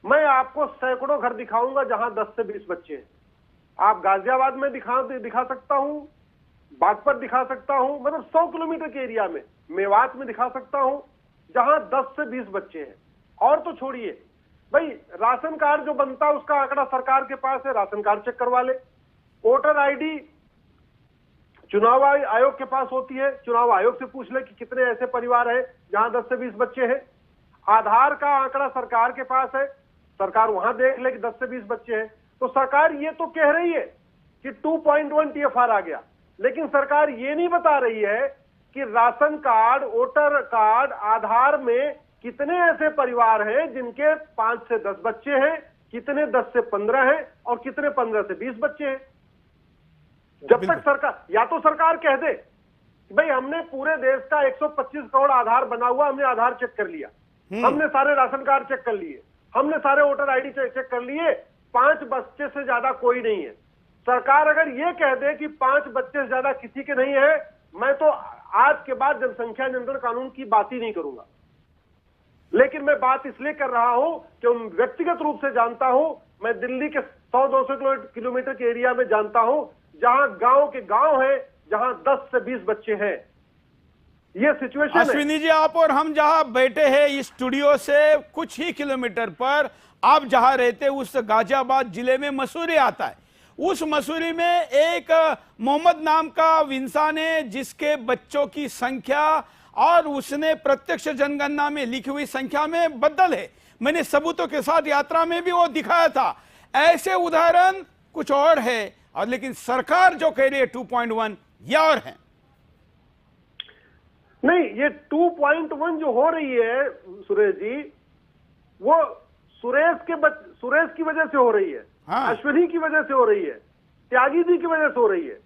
मैं आपको सैकड़ों घर दिखाऊंगा जहां 10 से 20 बच्चे हैं। आप गाजियाबाद में दिखा सकता हूं, बागपत दिखा सकता हूं, मतलब 100 किलोमीटर के एरिया में, मेवात में दिखा सकता हूं जहां 10 से 20 बच्चे हैं। और तो छोड़िए भाई, राशन कार्ड जो बनता है उसका आंकड़ा सरकार के पास है, राशन कार्ड चेक करवा ले। वोटर आईडी चुनाव आयोग के पास होती है, चुनाव आयोग से पूछ ले कि कितने ऐसे परिवार हैं जहां 10 से 20 बच्चे हैं। आधार का आंकड़ा सरकार के पास है, सरकार वहां देख ले कि 10 से 20 बच्चे हैं। तो सरकार ये तो कह रही है कि 2.1 TFR आ गया, लेकिन सरकार ये नहीं बता रही है कि राशन कार्ड, वोटर कार्ड, आधार में कितने ऐसे परिवार हैं जिनके 5 से 10 बच्चे हैं, कितने 10 से 15 हैं और कितने 15 से 20 बच्चे हैं। जब तक सरकार, या तो सरकार कह दे कि भाई हमने पूरे देश का 125 करोड़ आधार बना हुआ, हमने आधार चेक कर लिया, हमने सारे राशन कार्ड चेक कर लिए, हमने सारे वोटर आईडी चेक कर लिए, 5 बच्चे से ज्यादा कोई नहीं है। सरकार अगर ये कह दे कि 5 बच्चे से ज्यादा किसी के नहीं है, मैं तो आज के बाद जनसंख्या नियंत्रण कानून की बात ही नहीं करूंगा। लेकिन मैं बात इसलिए कर रहा हूं कि व्यक्तिगत रूप से जानता हूं, मैं दिल्ली के 100-200 किलोमीटर के एरिया में जानता हूं, जहां गांव के गांव है, जहां 10 से 20 बच्चे हैं। ये सिचुएशन है। अश्विनी जी, आप और हम जहां बैठे हैं इस स्टूडियो से कुछ ही किलोमीटर पर आप जहां रहते उस गाजियाबाद जिले में मसूरी आता है। उस मसूरी में एक मोहम्मद नाम का इंसान है जिसके बच्चों की संख्या और उसने प्रत्यक्ष जनगणना में लिखी हुई संख्या में बदल है। मैंने सबूतों के साथ यात्रा में भी वो दिखाया था। ऐसे उदाहरण कुछ और है, और लेकिन सरकार जो कह रही है 2.1 ये और है। नहीं, ये 2.1 जो हो रही है सुरेश जी, वो सुरेश की वजह से हो रही है। हाँ। अश्विनी की वजह से हो रही है, त्यागी जी की वजह से हो रही है।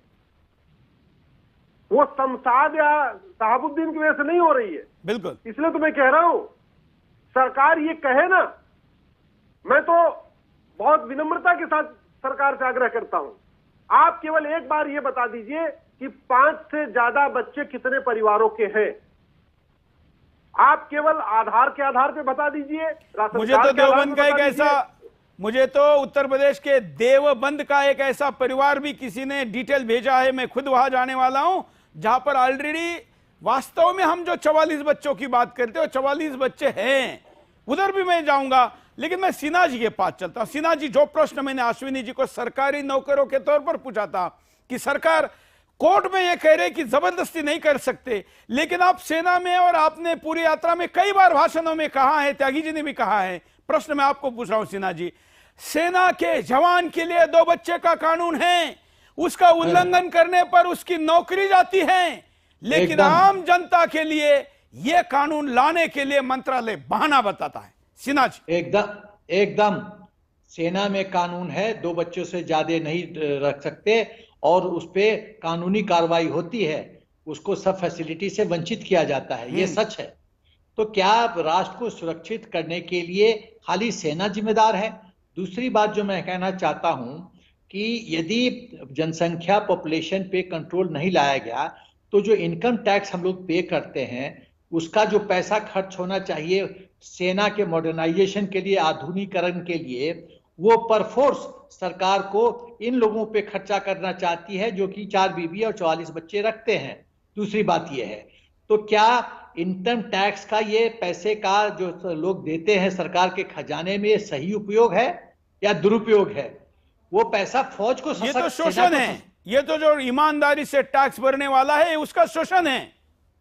वो शमशाद या शहाबुद्दीन की वजह से नहीं हो रही है। बिल्कुल, इसलिए तो मैं कह रहा हूं, सरकार ये कहे ना, मैं तो बहुत विनम्रता के साथ सरकार से आग्रह करता हूं, आप केवल एक बार ये बता दीजिए कि 5 से ज्यादा बच्चे कितने परिवारों के हैं। आप केवल आधार के आधार पे बता दीजिए। मुझे तो देवबंद का एक ऐसा, मुझे तो उत्तर प्रदेश के देवबंद का एक ऐसा परिवार भी किसी ने डिटेल भेजा है, मैं खुद वहां जाने वाला हूं, जहां पर ऑलरेडी वास्तव में हम जो 44 बच्चों की बात करते हो 44 बच्चे हैं। उधर भी मैं जाऊंगा, लेकिन मैं सिन्हा जी के पास चलता हूं। सिन्हा जी, जो प्रश्न मैंने अश्विनी जी को सरकारी नौकरों के तौर पर पूछा था कि सरकार कोर्ट में यह कह रहे कि जबरदस्ती नहीं कर सकते, लेकिन आप सेना में और आपने पूरी यात्रा में कई बार भाषणों में कहा है, त्यागी जी ने भी कहा है। प्रश्न मैं आपको पूछ रहा हूं सिन्हा जी, सेना के जवान के लिए 2 बच्चे का कानून है, उसका उल्लंघन करने पर उसकी नौकरी जाती है, लेकिन आम जनता के लिए यह कानून लाने के लिए मंत्रालय बहाना बताता है। सिन्हा जी, एकदम सेना में कानून है, 2 बच्चों से ज्यादा नहीं रख सकते, और उस पे कानूनी कार्रवाई होती है, उसको सब फैसिलिटी से वंचित किया जाता है, ये सच है। तो क्या राष्ट्र को सुरक्षित करने के लिए खाली सेना जिम्मेदार है? दूसरी बात जो मैं कहना चाहता हूं कि यदि जनसंख्या पॉपुलेशन पे कंट्रोल नहीं लाया गया तो जो इनकम टैक्स हम लोग पे करते हैं उसका जो पैसा खर्च होना चाहिए सेना के मॉडर्नाइजेशन के लिए, आधुनिकीकरण के लिए, वो परफोर्स सरकार को इन लोगों पे खर्चा करना चाहती है जो कि 4 बीबी और 44 बच्चे रखते हैं। दूसरी बात यह है, तो क्या इनकम टैक्स का ये पैसे का जो लोग देते हैं सरकार के खजाने में सही उपयोग है या दुरुपयोग है? वो पैसा फौज को, ये तो शोषण है, ये तो जो ईमानदारी से टैक्स भरने वाला है उसका शोषण है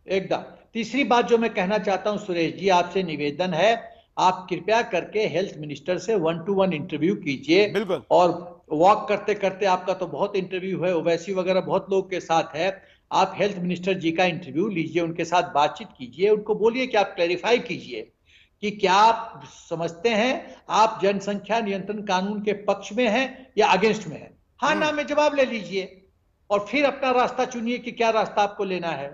एकदम। तीसरी बात जो मैं कहना चाहता हूं सुरेश जी, आपसे निवेदन है, आप कृपया करके हेल्थ मिनिस्टर से 1-to-1 इंटरव्यू कीजिए। बिल्कुल। और वॉक करते करते आपका तो बहुत इंटरव्यू है, ओवैसी वगैरह बहुत लोग के साथ है, आप हेल्थ मिनिस्टर जी का इंटरव्यू लीजिए, उनके साथ बातचीत कीजिए, उनको बोलिए कि आप क्लैरिफाई कीजिए कि क्या आप समझते हैं आप जनसंख्या नियंत्रण कानून के पक्ष में हैं या अगेंस्ट में हैं? हाँ ना में जवाब ले लीजिए और फिर अपना रास्ता चुनिए कि क्या रास्ता आपको लेना है।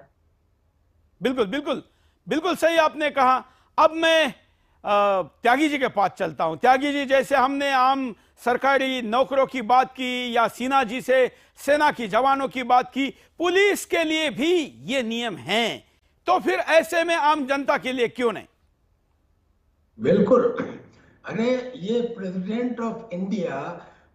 बिल्कुल बिल्कुल बिल्कुल सही आपने कहा। अब मैं त्यागी जी के पास चलता हूं। त्यागी जी, जैसे हमने आम सरकारी नौकरों की बात की या सिन्हा जी से सेना की जवानों की बात की, पुलिस के लिए भी ये नियम हैं, तो फिर ऐसे में आम जनता के लिए क्यों नहीं? बिल्कुल। अरे ये प्रेसिडेंट ऑफ इंडिया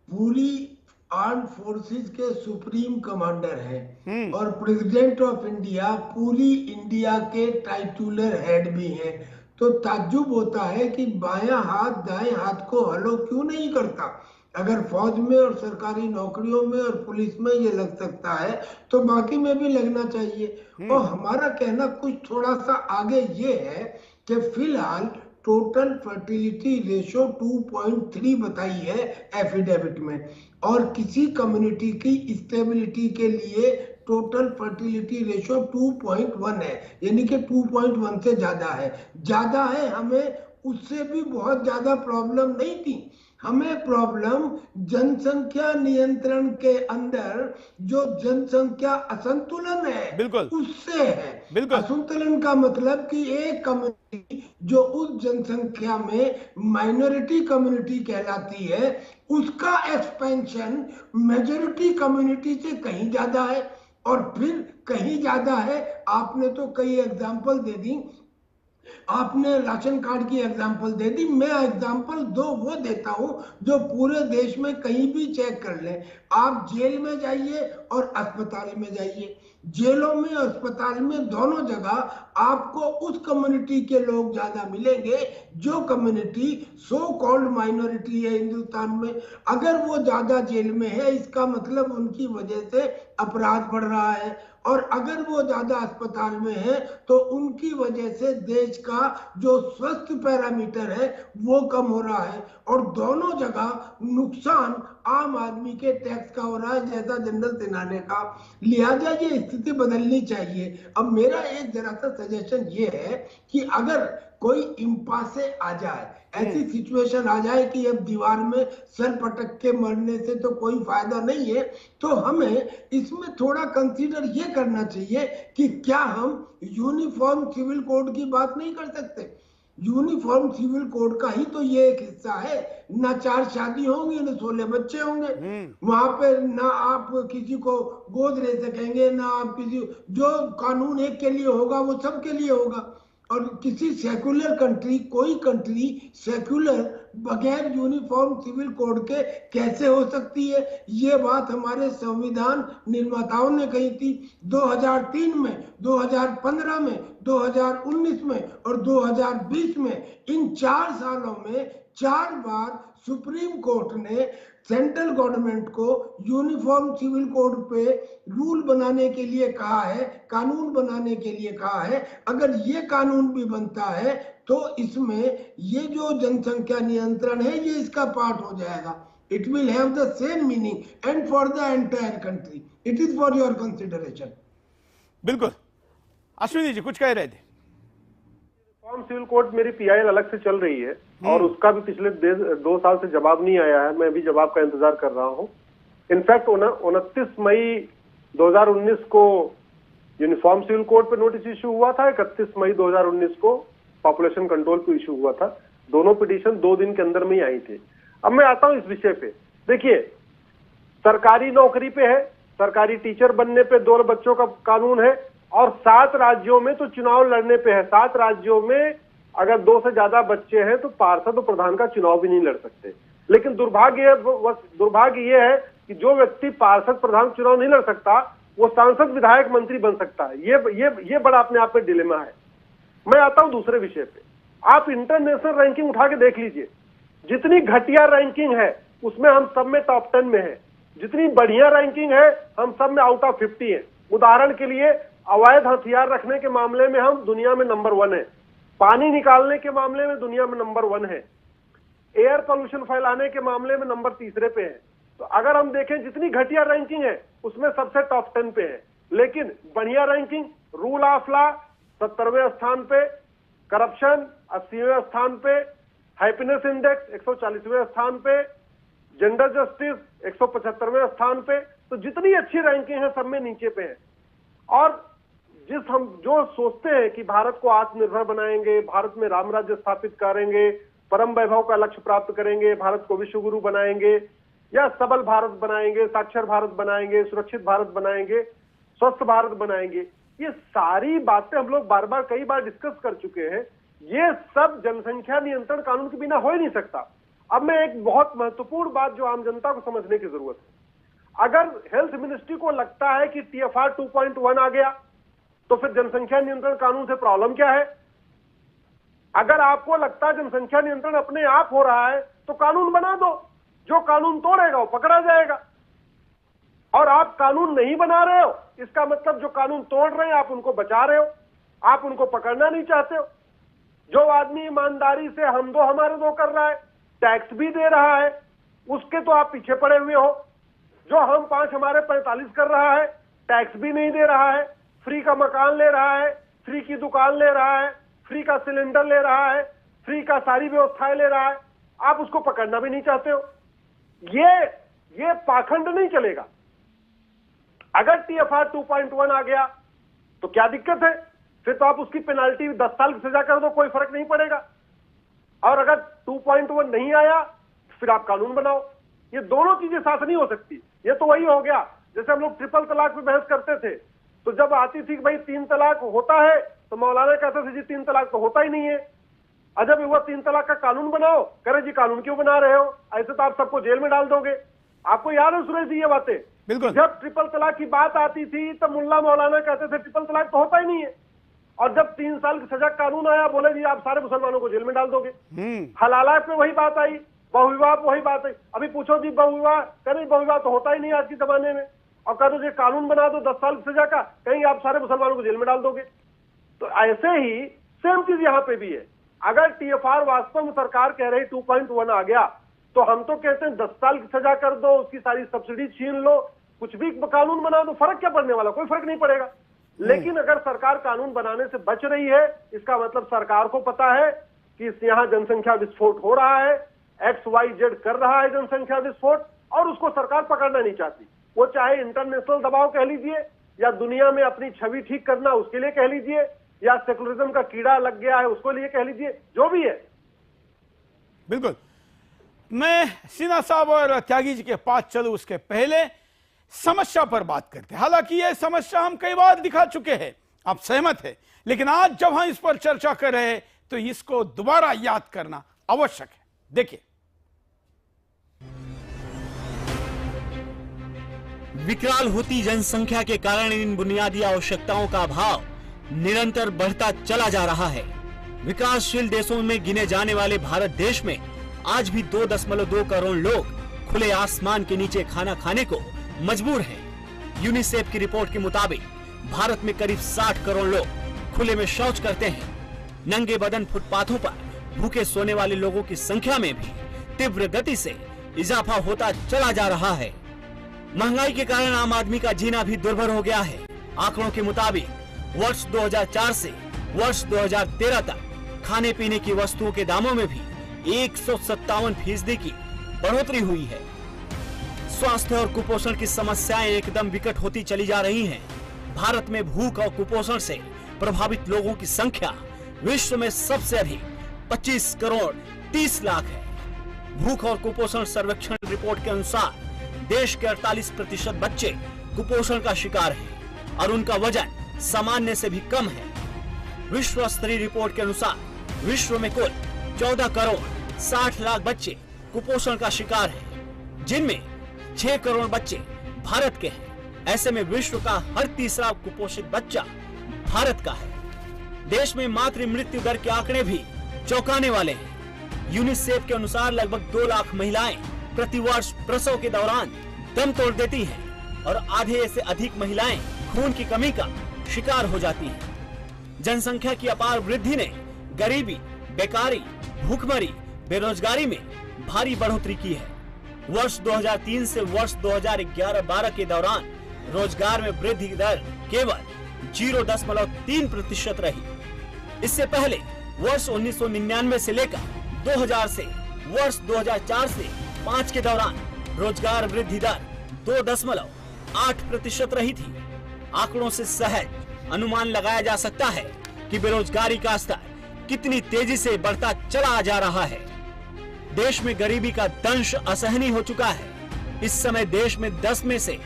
पूरी आर्म फोर्सेस के सुप्रीम कमांडर हैं और प्रेसिडेंट ऑफ इंडिया पूरी इंडिया के टाइटुलर हेड भी हैं। तो ताज्जुब होता है कि बायां हाथ दाएं हाथ को हलो क्यों नहीं करता। अगर फौज में और सरकारी नौकरियों में और पुलिस में ये लग सकता है तो बाकी में भी लगना चाहिए। और हमारा कहना कुछ थोड़ा सा आगे ये है कि फिलहाल टोटल फर्टिलिटी रेशो 2.3 बताई है एफिडेविट में, और किसी कम्युनिटी की स्टेबिलिटी के लिए टोटल फर्टिलिटी रेशो 2.1 है, यानी कि 2.1 से ज्यादा है। हमें उससे भी बहुत ज्यादा प्रॉब्लम नहीं थी। हमें प्रॉब्लम जनसंख्या नियंत्रण के अंदर जो जनसंख्या असंतुलन है बिल्कुल उससे है। बिल्कुल। असंतुलन का मतलब कि एक कम्युनिटी जो उस जनसंख्या में माइनॉरिटी कम्युनिटी कहलाती है उसका एक्सपेंशन मेजॉरिटी कम्युनिटी से कहीं ज्यादा है। और फिर कहीं ज्यादा है। आपने तो कई एग्जाम्पल दे दी, आपने राशन कार्ड की एग्जाम्पल दे दी, मैं एग्जाम्पल वो देता हूं जो पूरे देश में कहीं भी चेक कर ले। आप जेल में जाइए और अस्पताल में जाइए, जेलों में अस्पताल में दोनों जगह आपको उस कम्युनिटी के लोग ज्यादा मिलेंगे जो कम्युनिटी सो कॉल्ड माइनॉरिटी है हिंदुस्तान में। अगर वो ज्यादा जेल में है इसका मतलब उनकी वजह से अपराध बढ़ रहा है, और अगर वो ज्यादा अस्पताल में है तो उनकी वजह से देश का जो स्वस्थ पैरामीटर है वो कम हो रहा है, और दोनों जगह नुकसान आम आदमी के टैक्स का हो रहा है, जैसा जनरल सिन्हा ने कहा। लिहाजा ये स्थिति बदलनी चाहिए। अब मेरा एक जरा सा सजेशन ये है कि अगर कोई इम्पासे आ जाए, ऐसी सिचुएशन आ जाए कि अब दीवार में सर पटक के मरने से तो कोई फायदा नहीं है, तो हमें इसमें थोड़ा कंसीडर ये करना चाहिए कि क्या हम यूनिफॉर्म सिविल कोड की बात नहीं कर सकते। यूनिफॉर्म सिविल कोड का ही तो ये एक हिस्सा है। ना 4 शादी होंगी, ना 16 बच्चे होंगे, वहां पे ना आप किसी को गोद ले सकेंगे, ना आप किसी, जो कानून एक के लिए होगा वो सब के लिए होगा। और किसी सेक्युलर कंट्री, कोई कंट्री सेक्युलर बगैर यूनिफॉर्म सिविल कोड के कैसे हो सकती है? ये बात हमारे संविधान निर्माताओं ने कही थी 2003 में, 2015 में, 2019 में और 2020 में। इन 4 सालों में 4 बार सुप्रीम कोर्ट ने सेंट्रल गवर्नमेंट को यूनिफॉर्म सिविल कोड पे रूल बनाने के लिए कहा है, कानून बनाने के लिए कहा है। अगर ये कानून भी बनता है तो इसमें ये जो जनसंख्या नियंत्रण है ये इसका पार्ट हो जाएगा। It will have the same meaning and for the entire country. It is for your consideration. बिल्कुल, अश्विनी जी कुछ कह रहे थे। यूनिफॉर्म सिविल कोड मेरी पीआईएल अलग से चल रही है और उसका भी पिछले 2 साल से जवाब नहीं आया है। मैं भी जवाब का इंतजार कर रहा हूं। इनफैक्ट 29 मई 2019 को यूनिफॉर्म सिविल कोड पे नोटिस इशू हुआ था, 31 मई 2019 को पॉपुलेशन कंट्रोल पे इशू हुआ था। दोनों पिटीशन 2 दिन के अंदर में ही आई थी। अब मैं आता हूं इस विषय पे। देखिए, सरकारी नौकरी पे है, सरकारी टीचर बनने पे 2 बच्चों का कानून है, और 7 राज्यों में तो चुनाव लड़ने पे है। 7 राज्यों में अगर 2 से ज्यादा बच्चे हैं तो पार्षद और प्रधान का चुनाव भी नहीं लड़ सकते। लेकिन दुर्भाग्य ये है कि जो व्यक्ति पार्षद प्रधान चुनाव नहीं लड़ सकता वो सांसद विधायक मंत्री बन सकता है। ये बड़ा अपने आप में डिलेमा है। मैं आता हूं दूसरे विषय पे। आप इंटरनेशनल रैंकिंग उठा के देख लीजिए, जितनी घटिया रैंकिंग है उसमें हम सब में टॉप 10 में है, जितनी बढ़िया रैंकिंग है हम सब में आउट ऑफ 50 है। उदाहरण के लिए अवैध हथियार रखने के मामले में हम दुनिया में नंबर 1 है, पानी निकालने के मामले में दुनिया में नंबर 1 है, एयर पोल्यूशन फैलाने के मामले में नंबर 3 पे है। तो अगर हम देखें जितनी घटिया रैंकिंग है उसमें सबसे टॉप 10 पे है। लेकिन बढ़िया रैंकिंग, रूल ऑफ लॉ 70वें स्थान पे, करप्शन 80वें स्थान पे, हैप्पीनेस इंडेक्स 140वें स्थान पे, जेंडर जस्टिस 175वें स्थान पे। तो जितनी अच्छी रैंकिंग है सब में नीचे पे है। और हम जो सोचते हैं कि भारत को आत्मनिर्भर बनाएंगे, भारत में राम राज्य स्थापित करेंगे, परम वैभव का लक्ष्य प्राप्त करेंगे, भारत को विश्व गुरु बनाएंगे, या सबल भारत बनाएंगे, साक्षर भारत बनाएंगे, सुरक्षित भारत बनाएंगे, स्वस्थ भारत बनाएंगे, ये सारी बातें हम लोग बार बार कई बार डिस्कस कर चुके हैं। ये सब जनसंख्या नियंत्रण कानून के बिना हो ही नहीं सकता। अब मैं एक बहुत महत्वपूर्ण बात जो आम जनता को समझने की जरूरत है, अगर हेल्थ मिनिस्ट्री को लगता है कि TFR 2.1 आ गया तो फिर जनसंख्या नियंत्रण कानून से प्रॉब्लम क्या है? अगर आपको लगता है जनसंख्या नियंत्रण अपने आप हो रहा है तो कानून बना दो, जो कानून तोड़ेगा वो पकड़ा जाएगा। और आप कानून नहीं बना रहे हो, इसका मतलब जो कानून तोड़ रहे हैं आप उनको बचा रहे हो, आप उनको पकड़ना नहीं चाहते हो। जो आदमी ईमानदारी से हम दो हमारे दो कर रहा है, टैक्स भी दे रहा है, उसके तो आप पीछे पड़े हुए हो। जो हम 5 हमारे 45 कर रहा है, टैक्स भी नहीं दे रहा है, फ्री का मकान ले रहा है, फ्री की दुकान ले रहा है, फ्री का सिलेंडर ले रहा है, फ्री का सारी व्यवस्थाएं ले रहा है, आप उसको पकड़ना भी नहीं चाहते हो। ये पाखंड नहीं चलेगा। अगर TFR 2.1 आ गया तो क्या दिक्कत है? फिर तो आप उसकी पेनाल्टी 10 साल की सजा कर दो, कोई फर्क नहीं पड़ेगा। और अगर 2.1 नहीं आया फिर आप कानून बनाओ। ये दोनों चीजें साथ नहीं हो सकती। ये तो वही हो गया जैसे हम लोग ट्रिपल तलाक पे बहस करते थे, तो जब आती थी कि भाई 3 तलाक होता है, तो मौलाना कहते थे जी 3 तलाक तो होता ही नहीं है। अजब हुआ 3 तलाक का कानून बनाओ, कह रहे जी कानून क्यों बना रहे हो, ऐसे तो आप सबको जेल में डाल दोगे। आपको याद है सुरेश जी ये बातें? बिल्कुल। जब ट्रिपल तलाक की बात आती थी तो मुल्ला मौलाना कहते थे ट्रिपल तलाक तो होता ही नहीं है, और जब 3 साल की सजा कानून आया, बोले जी आप सारे मुसलमानों को जेल में डाल दोगे। हलाला पे वही बात आई, बहुविवाह पे वही बात आई। अभी पूछो जी बहुविवाह, कहीं बहुविवाह तो होता ही नहीं आज के जमाने में, और कह दो जी कानून बना दो 10 साल की सजा का, कहीं आप सारे मुसलमानों को जेल में डाल दोगे। तो ऐसे ही सेम चीज यहाँ पे भी है। अगर TFR वास्तव में सरकार कह रही 2.1 आ गया, तो हम तो कहते हैं 10 साल की सजा कर दो, उसकी सारी सब्सिडी छीन लो, कुछ भी कानून बना दो, फर्क क्या पड़ने वाला, कोई फर्क नहीं पड़ेगा। लेकिन अगर सरकार कानून बनाने से बच रही है, इसका मतलब सरकार को पता है कि यहाँ जनसंख्या विस्फोट हो रहा है, XYZ कर रहा है जनसंख्या विस्फोट, और उसको सरकार पकड़ना नहीं चाहती। वो चाहे इंटरनेशनल दबाव कह लीजिए, या दुनिया में अपनी छवि ठीक करना उसके लिए कह लीजिए, या सेकुलरिज्म का कीड़ा लग गया है उसको लिए कह लीजिए, जो भी है। बिल्कुल। मैं सिन्हा साहब और त्यागी जी के पास चलूं उसके पहले समस्या पर बात करते हैं। हालांकि यह समस्या हम कई बार दिखा चुके हैं, आप सहमत हैं, लेकिन आज जब हम इस पर चर्चा कर रहे हैं तो इसको दोबारा याद करना आवश्यक है। देखिए, विकराल होती जनसंख्या के कारण इन बुनियादी आवश्यकताओं का अभाव निरंतर बढ़ता चला जा रहा है। विकासशील देशों में गिने जाने वाले भारत देश में आज भी 2.2 करोड़ लोग खुले आसमान के नीचे खाना खाने को मजबूर हैं। यूनिसेफ की रिपोर्ट के मुताबिक भारत में करीब 60 करोड़ लोग खुले में शौच करते हैं। नंगे बदन फुटपाथों पर भूखे सोने वाले लोगों की संख्या में भी तीव्र गति से इजाफा होता चला जा रहा है। महंगाई के कारण आम आदमी का जीना भी दुर्भर हो गया है। आंकड़ों के मुताबिक वर्ष 2004 से वर्ष 2013 तक खाने पीने की वस्तुओं के दामों में भी 157% की बढ़ोतरी हुई है। स्वास्थ्य और कुपोषण की समस्याएं एकदम विकट होती चली जा रही हैं। भारत में भूख और कुपोषण से प्रभावित लोगों की संख्या विश्व में सबसे अधिक 25 करोड़ 30 लाख है। भूख और कुपोषण सर्वेक्षण रिपोर्ट के अनुसार देश के 48% बच्चे कुपोषण का शिकार हैं और उनका वजन सामान्य से भी कम है। विश्व स्तरीय रिपोर्ट के अनुसार विश्व में कुल 14 करोड़ 60 लाख बच्चे कुपोषण का शिकार हैं, जिनमें 6 करोड़ बच्चे भारत के हैं। ऐसे में विश्व का हर तीसरा कुपोषित बच्चा भारत का है। देश में मातृ मृत्यु दर के आंकड़े भी चौंकाने वाले हैं। यूनिसेफ के अनुसार लगभग 2 लाख महिलाएं प्रति वर्ष प्रसव के दौरान दम तोड़ देती हैं और आधे से अधिक महिलाएं खून की कमी का शिकार हो जाती हैं। जनसंख्या की अपार वृद्धि ने गरीबी, बेकारी, भूखमरी, बेरोजगारी में भारी बढ़ोतरी की है। वर्ष 2003 से वर्ष 2011-12 के दौरान रोजगार में वृद्धि दर केवल 0.3% रही। इससे पहले वर्ष 1999 से लेकर 2000 से वर्ष 2004 से 5 के दौरान रोजगार वृद्धि दर 2.8% रही थी। आंकड़ों से सहज अनुमान लगाया जा सकता है कि बेरोजगारी का स्तर कितनी तेजी से बढ़ता चला जा रहा है। देश में गरीबी का दंश असहनीय हो चुका है। इस समय देश में 10 में से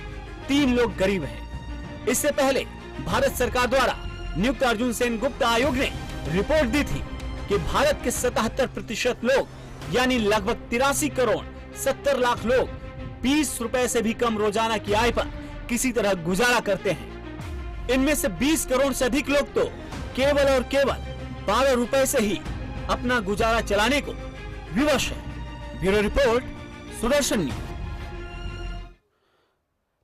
3 लोग गरीब हैं। इससे पहले भारत सरकार द्वारा नियुक्त अर्जुन सेन गुप्ता आयोग ने रिपोर्ट दी थी कि भारत के 77% लोग यानी लगभग 83 करोड़ 70 लाख लोग 20 रुपए से भी कम रोजाना की आय पर किसी तरह गुजारा करते हैं। इनमें से 20 करोड़ से अधिक लोग तो केवल और केवल 12 रुपए से ही अपना गुजारा चलाने को विवश है। Bureau report, Sudarshan news.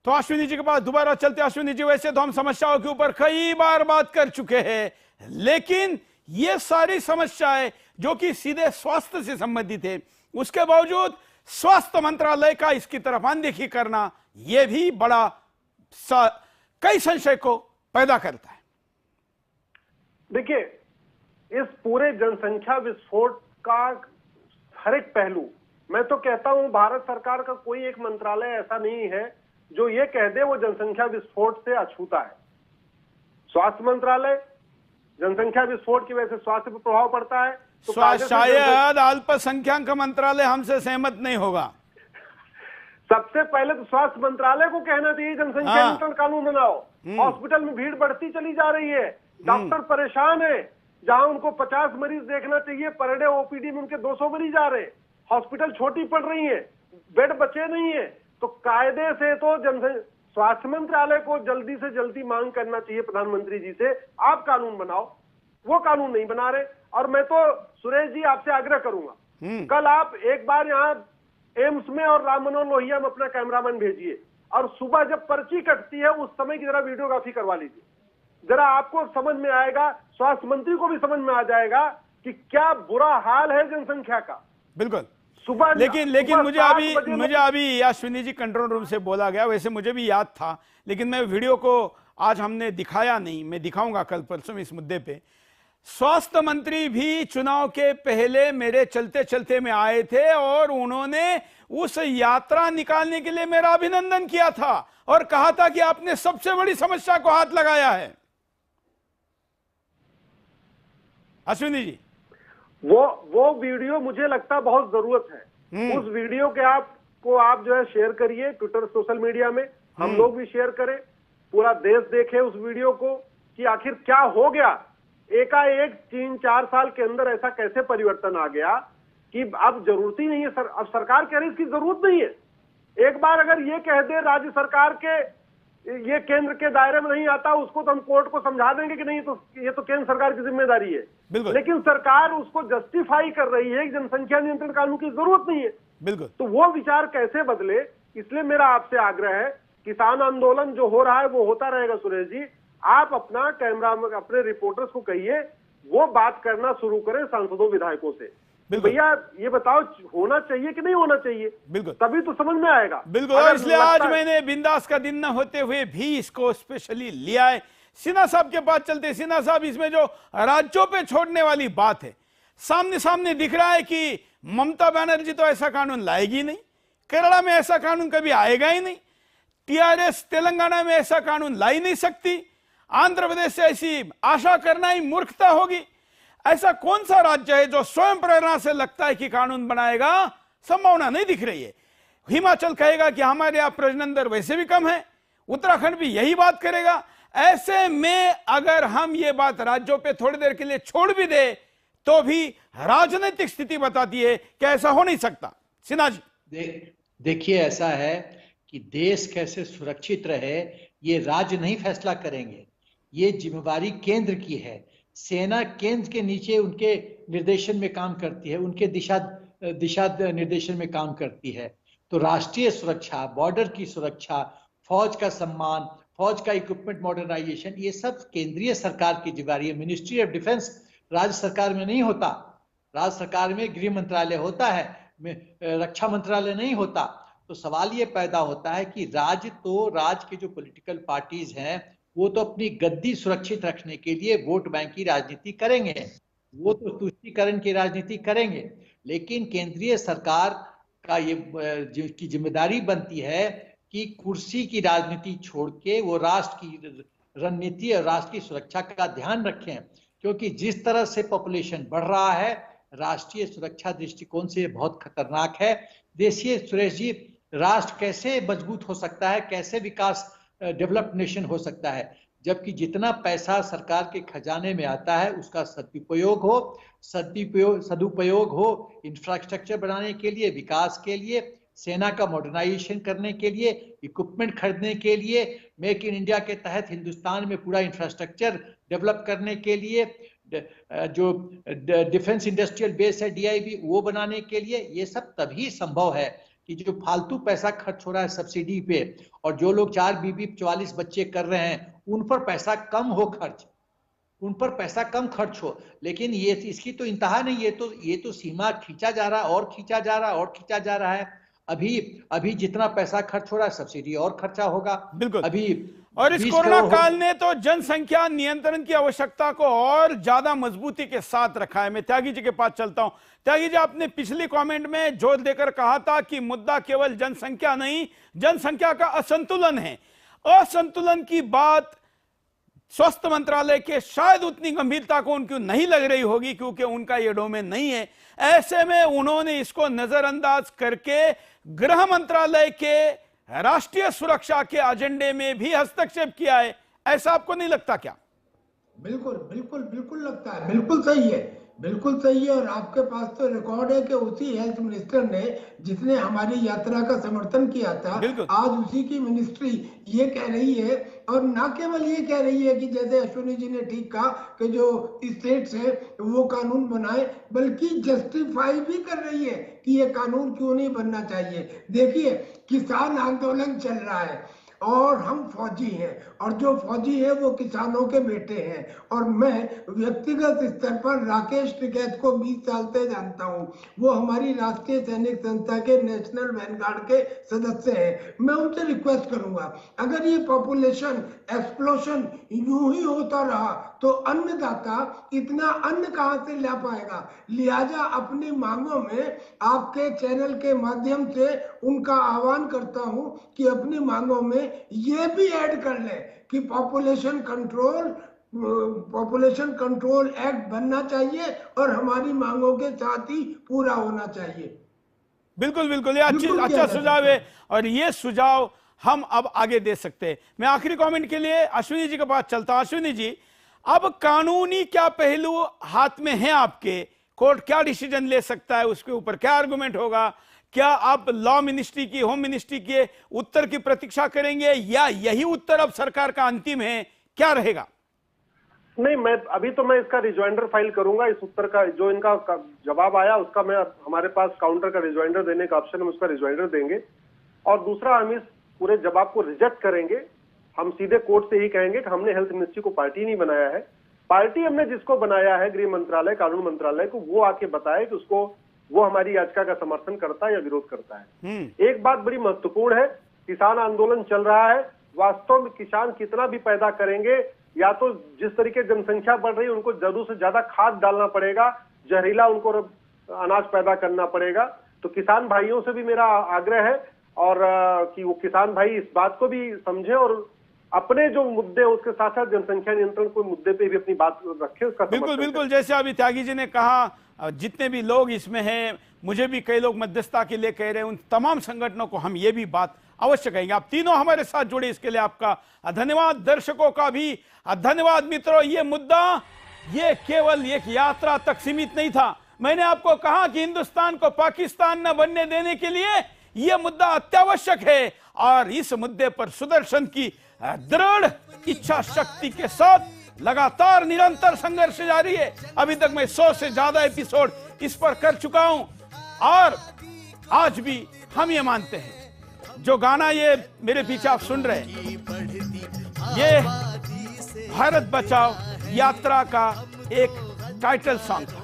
तो अश्विनी जी के पास दोबारा चलते। अश्विनी जी, वैसे तो हम समस्याओं के ऊपर कई बार बात कर चुके हैं, लेकिन ये सारी समस्याएं जो कि सीधे स्वास्थ्य से संबंधित है, उसके बावजूद स्वास्थ्य मंत्रालय का इसकी तरफ अनदेखी करना यह भी बड़ा कई संशय को पैदा करता है। देखिए, इस पूरे जनसंख्या विस्फोट का हर एक पहलू, मैं तो कहता हूं भारत सरकार का कोई एक मंत्रालय ऐसा नहीं है जो ये कह दे वो जनसंख्या विस्फोट से अछूता है। स्वास्थ्य मंत्रालय, जनसंख्या विस्फोट की वजह से स्वास्थ्य पर प्रभाव पड़ता है, तो शायद अल्पसंख्यक मंत्रालय हमसे सहमत नहीं होगा। सबसे पहले तो स्वास्थ्य मंत्रालय को कहना चाहिए जनसंख्या नियंत्रण कानून बनाओ। हॉस्पिटल में भीड़ बढ़ती चली जा रही है, डॉक्टर परेशान है, जहां उनको 50 मरीज देखना चाहिए पर डे ओपीडी में उनके 200 मरीज आ रहे हैं, हॉस्पिटल छोटी पड़ रही है, बेड बचे नहीं है। तो कायदे से तो स्वास्थ्य मंत्रालय को जल्दी से जल्दी मांग करना चाहिए प्रधानमंत्री जी से, आप कानून बनाओ। वो कानून नहीं बना रहे। और मैं तो सुरेश जी आपसे आग्रह करूंगा, कल आप एक बार यहाँ एम्स में और राम मनोहर लोहिया में अपना कैमरामैन भेजिए और सुबह जब पर्ची कटती है उस समय की जरा वीडियोग्राफी करवा लीजिए। जरा आपको समझ में आएगा, स्वास्थ्य मंत्री को भी समझ में आ जाएगा कि क्या बुरा हाल है जनसंख्या का। बिल्कुल। सुबह लेकिन मुझे अभी अश्विनी जी कंट्रोल रूम से बोला गया, वैसे मुझे भी याद था, लेकिन मैं वीडियो को आज हमने दिखाया नहीं, मैं दिखाऊंगा कल परसों इस मुद्दे पे। स्वास्थ्य मंत्री भी चुनाव के पहले मेरे चलते चलते में आए थे और उन्होंने उस यात्रा निकालने के लिए मेरा अभिनंदन किया था और कहा था कि आपने सबसे बड़ी समस्या को हाथ लगाया है। अश्विनी जी, वो वीडियो मुझे लगता बहुत जरूरत है। उस वीडियो के आप जो है शेयर करिए ट्विटर सोशल मीडिया में, हम लोग भी शेयर करें, पूरा देश देखे उस वीडियो को कि आखिर क्या हो गया। एकाएक 3-4 साल के अंदर ऐसा कैसे परिवर्तन आ गया कि अब जरूरत ही नहीं है। अब सरकार कह रही इसकी जरूरत नहीं है। एक बार अगर ये कह दे राज्य सरकार के ये केंद्र के दायरे में नहीं आता, उसको तो हम कोर्ट को समझा देंगे कि नहीं, तो ये तो केंद्र सरकार की जिम्मेदारी है। लेकिन सरकार उसको जस्टिफाई कर रही है कि जनसंख्या नियंत्रण कानून की जरूरत नहीं है। बिल्कुल। तो वो विचार कैसे बदले, इसलिए मेरा आपसे आग्रह है, किसान आंदोलन जो हो रहा है वो होता रहेगा सुरेश जी, आप अपना कैमरा अपने रिपोर्टर्स को कहिए वो बात करना शुरू करें सांसदों विधायकों से, भैया ये बताओ होना चाहिए कि नहीं होना चाहिए। बिल्कुल, तभी तो समझ में आएगा। बिल्कुल। और इसलिए आज मैंने बिंदास का दिन न होते हुए भी इसको स्पेशली लिया है। सिन्हा साहब के पास चलते। सिन्हा साहब, इसमें जो राज्यों पे छोड़ने वाली बात है, सामने सामने दिख रहा है कि ममता बनर्जी तो ऐसा कानून लाएगी नहीं, केरला में ऐसा कानून कभी आएगा ही नहीं, टीआरएस तेलंगाना में ऐसा कानून ला ही नहीं सकती, आंध्र प्रदेश से ऐसी आशा करना ही मूर्खता होगी। ऐसा कौन सा राज्य है जो स्वयं प्रेरणा से लगता है कि कानून बनाएगा? संभावना नहीं दिख रही है। हिमाचल कहेगा कि हमारे यहां प्रजनन दर वैसे भी कम है, उत्तराखंड भी यही बात करेगा। ऐसे में अगर हम ये बात राज्यों पे थोड़ी देर के लिए छोड़ भी दे तो भी राजनीतिक स्थिति बताती है कि ऐसा हो नहीं सकता। सिन्हा जी, देखिए ऐसा है कि देश कैसे सुरक्षित रहे ये राज्य नहीं फैसला करेंगे, ये जिम्मेवारी केंद्र की है। सेना केंद्र के नीचे उनके निर्देशन में काम करती है, उनके दिशा निर्देशन में काम करती है। तो राष्ट्रीय सुरक्षा, बॉर्डर की सुरक्षा, फौज का सम्मान, फौज का इक्विपमेंट मॉडर्नाइजेशन, ये सब केंद्रीय सरकार की जिम्मेदारी है। मिनिस्ट्री ऑफ डिफेंस राज्य सरकार में नहीं होता। राज्य सरकार में गृह मंत्रालय होता है, रक्षा मंत्रालय नहीं होता। तो सवाल ये पैदा होता है कि राज्य के जो पॉलिटिकल पार्टीज हैं वो तो अपनी गद्दी सुरक्षित रखने के लिए वोट बैंक की राजनीति करेंगे, वो तो तुष्टीकरण की राजनीति करेंगे, लेकिन केंद्रीय सरकार का ये की जिम्मेदारी बनती है कि कुर्सी की राजनीति छोड़ के वो राष्ट्र की रणनीति और राष्ट्र की सुरक्षा का ध्यान रखें। क्योंकि जिस तरह से पॉपुलेशन बढ़ रहा है, राष्ट्रीय सुरक्षा दृष्टिकोण से बहुत खतरनाक है। देखिए सुरेश जी, राष्ट्र कैसे मजबूत हो सकता है, कैसे विकास डेवलप्ड नेशन हो सकता है, जबकि जितना पैसा सरकार के खजाने में आता है उसका सदुपयोग हो इंफ्रास्ट्रक्चर बनाने के लिए, विकास के लिए, सेना का मॉडर्नाइजेशन करने के लिए, इक्विपमेंट खरीदने के लिए, मेक इन इंडिया के तहत हिंदुस्तान में पूरा इंफ्रास्ट्रक्चर डेवलप करने के लिए, जो डिफेंस इंडस्ट्रियल बेस है DIB वो बनाने के लिए। ये सब तभी संभव है कि जो फालतू पैसा खर्च हो रहा है सब्सिडी पे, और जो लोग 4 बीबी 44 बच्चे कर रहे हैं उन पर पैसा कम खर्च हो। लेकिन ये इसकी तो इंतहा नहीं, ये तो सीमा खींचा जा रहा है और खींचा जा रहा है। अभी जितना पैसा खर्च हो रहा है सब्सिडी और खर्चा होगा। बिल्कुल। अभी और इस कोरोना काल ने तो जनसंख्या नियंत्रण की आवश्यकता को और ज्यादा मजबूती के साथ रखा है। मैं त्यागी जी के पास चलता हूं। त्यागी जी, आपने पिछली कमेंट में जोर देकर कहा था कि मुद्दा केवल जनसंख्या नहीं, जनसंख्या का असंतुलन है। असंतुलन की बात स्वास्थ्य मंत्रालय के शायद उतनी गंभीरता को उनको नहीं लग रही होगी, क्योंकि उनका ये डोमेन नहीं है। ऐसे में उन्होंने इसको नजरअंदाज करके गृह मंत्रालय के राष्ट्रीय सुरक्षा के एजेंडे में भी हस्तक्षेप किया है। ऐसा आपको नहीं लगता क्या? बिल्कुल बिल्कुल बिल्कुल लगता है, बिल्कुल सही है, बिल्कुल सही है। और आपके पास तो रिकॉर्ड है कि उसी हेल्थ मिनिस्टर ने जिसने हमारी यात्रा का समर्थन किया था, आज उसी की मिनिस्ट्री ये कह रही है, और ना केवल ये कह रही है कि जैसे अश्विनी जी ने ठीक कहा कि जो स्टेट्स है वो कानून बनाए, बल्कि जस्टिफाई भी कर रही है कि ये कानून क्यों नहीं बनना चाहिए। देखिए, किसान आंदोलन चल रहा है और हम फौजी हैं, और जो फौजी है वो किसानों के बेटे हैं, और मैं व्यक्तिगत स्तर पर राकेश टिकैत को 20 साल से जानता हूं। वो हमारी राष्ट्रीय सैनिक संस्था के नेशनल वैनगार्ड के सदस्य हैं। मैं उनसे रिक्वेस्ट करूंगा, अगर ये पॉपुलेशन एक्सप्लोशन यूं ही होता रहा तो अन्नदाता इतना अन्न कहां से ला पाएगा। लिहाजा अपनी मांगों में आपके चैनल के माध्यम से उनका आह्वान करता हूं कि अपनी मांगों में ये भी ऐड कर ले कि पॉपुलेशन कंट्रोल एक्ट बनना चाहिए और हमारी मांगों के साथ ही पूरा होना चाहिए। बिल्कुल बिल्कुल, ये अच्छा सुझाव है, और ये सुझाव हम अब आगे दे सकते हैं। मैं आखिरी कमेंट के लिए अश्विनी जी के पास चलता हूं। अश्विनी जी, अब कानूनी क्या पहलू हाथ में है आपके? कोर्ट क्या डिसीजन ले सकता है, उसके ऊपर क्या आर्गुमेंट होगा? क्या आप लॉ मिनिस्ट्री की, होम मिनिस्ट्री के उत्तर की प्रतीक्षा करेंगे, या यही उत्तर अब सरकार का अंतिम है? क्या रहेगा? नहीं, मैं इसका रिजॉइंडर फाइल करूंगा। इस उत्तर का जो इनका जवाब आया उसका मैं, हमारे पास काउंटर का रिजॉइंडर देने का ऑप्शन है, उसका रिजॉइंडर देंगे। और दूसरा, हम इस पूरे जवाब को रिजेक्ट करेंगे। हम सीधे कोर्ट से ही कहेंगे कि हमने हेल्थ मिनिस्ट्री को पार्टी नहीं बनाया है। पार्टी हमने जिसको बनाया है, गृह मंत्रालय, कानून मंत्रालय को, वो आके बताए कि उसको वो हमारी याचिका का समर्थन करता है या विरोध करता है। एक बात बड़ी महत्वपूर्ण है, किसान आंदोलन चल रहा है। वास्तव में किसान कितना भी पैदा करेंगे, या तो जिस तरीके जनसंख्या बढ़ रही है उनको जरूर से ज्यादा खाद डालना पड़ेगा, जहरीला उनको अनाज पैदा करना पड़ेगा। तो किसान भाइयों से भी मेरा आग्रह है और कि वो किसान भाई इस बात को भी समझे और अपने जो मुद्दे उसके साथ साथ जनसंख्या नियंत्रण को मुद्दे पे भी अपनी बात रखें। उसका बिल्कुल बिल्कुल, जैसे अभी त्यागी जी ने कहा, जितने भी लोग इसमें हैं, मुझे भी कई लोग मध्यस्थता के लिए कह रहे हैं, उन तमाम संगठनों को हम ये भी बात अवश्य कहेंगे। आप तीनों हमारे साथ जुड़े, इसके लिए आपका धन्यवाद। दर्शकों का भी धन्यवाद। मित्रों, ये मुद्दा ये केवल एक यात्रा तक सीमित नहीं था। मैंने आपको कहा कि हिंदुस्तान को पाकिस्तान न बनने देने के लिए यह मुद्दा अत्यावश्यक है, और इस मुद्दे पर सुदर्शन की दृढ़ इच्छा शक्ति के साथ लगातार निरंतर संघर्ष जारी है। अभी तक मैं 100 से ज्यादा एपिसोड इस पर कर चुका हूं, और आज भी हम ये मानते हैं, जो गाना ये मेरे पीछे आप सुन रहे हैं, ये भारत बचाओ यात्रा का एक टाइटल सॉन्ग था,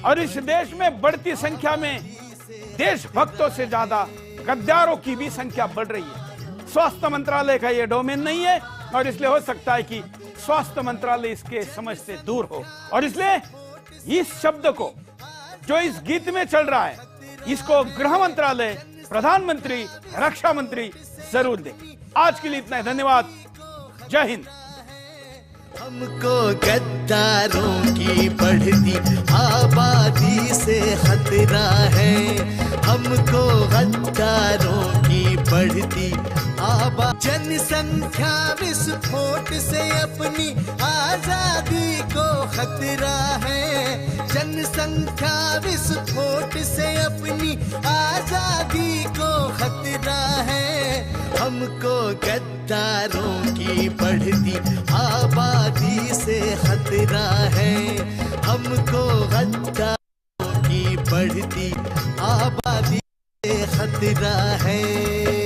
और इस देश में बढ़ती संख्या में देशभक्तों से ज्यादा गद्दारों की भी संख्या बढ़ रही है। स्वास्थ्य मंत्रालय का यह डोमेन नहीं है, और इसलिए हो सकता है कि स्वास्थ्य मंत्रालय इसके समझ से दूर हो, और इसलिए इस शब्द को जो इस गीत में चल रहा है, इसको गृह मंत्रालय, प्रधानमंत्री, रक्षा मंत्री जरूर दें। आज के लिए इतना ही, धन्यवाद। जय हिंद। हमको गद्दारों की बढ़ती आबादी से खतरा है, हमको गद्दारों की बढ़ती जनसंख्या विस्फोट से अपनी आजादी को खतरा है, जनसंख्या विस्फोट से अपनी आजादी को खतरा है, हमको गद्दारों की बढ़ती आबादी से खतरा है, हमको गद्दारों की बढ़ती आबादी से खतरा है।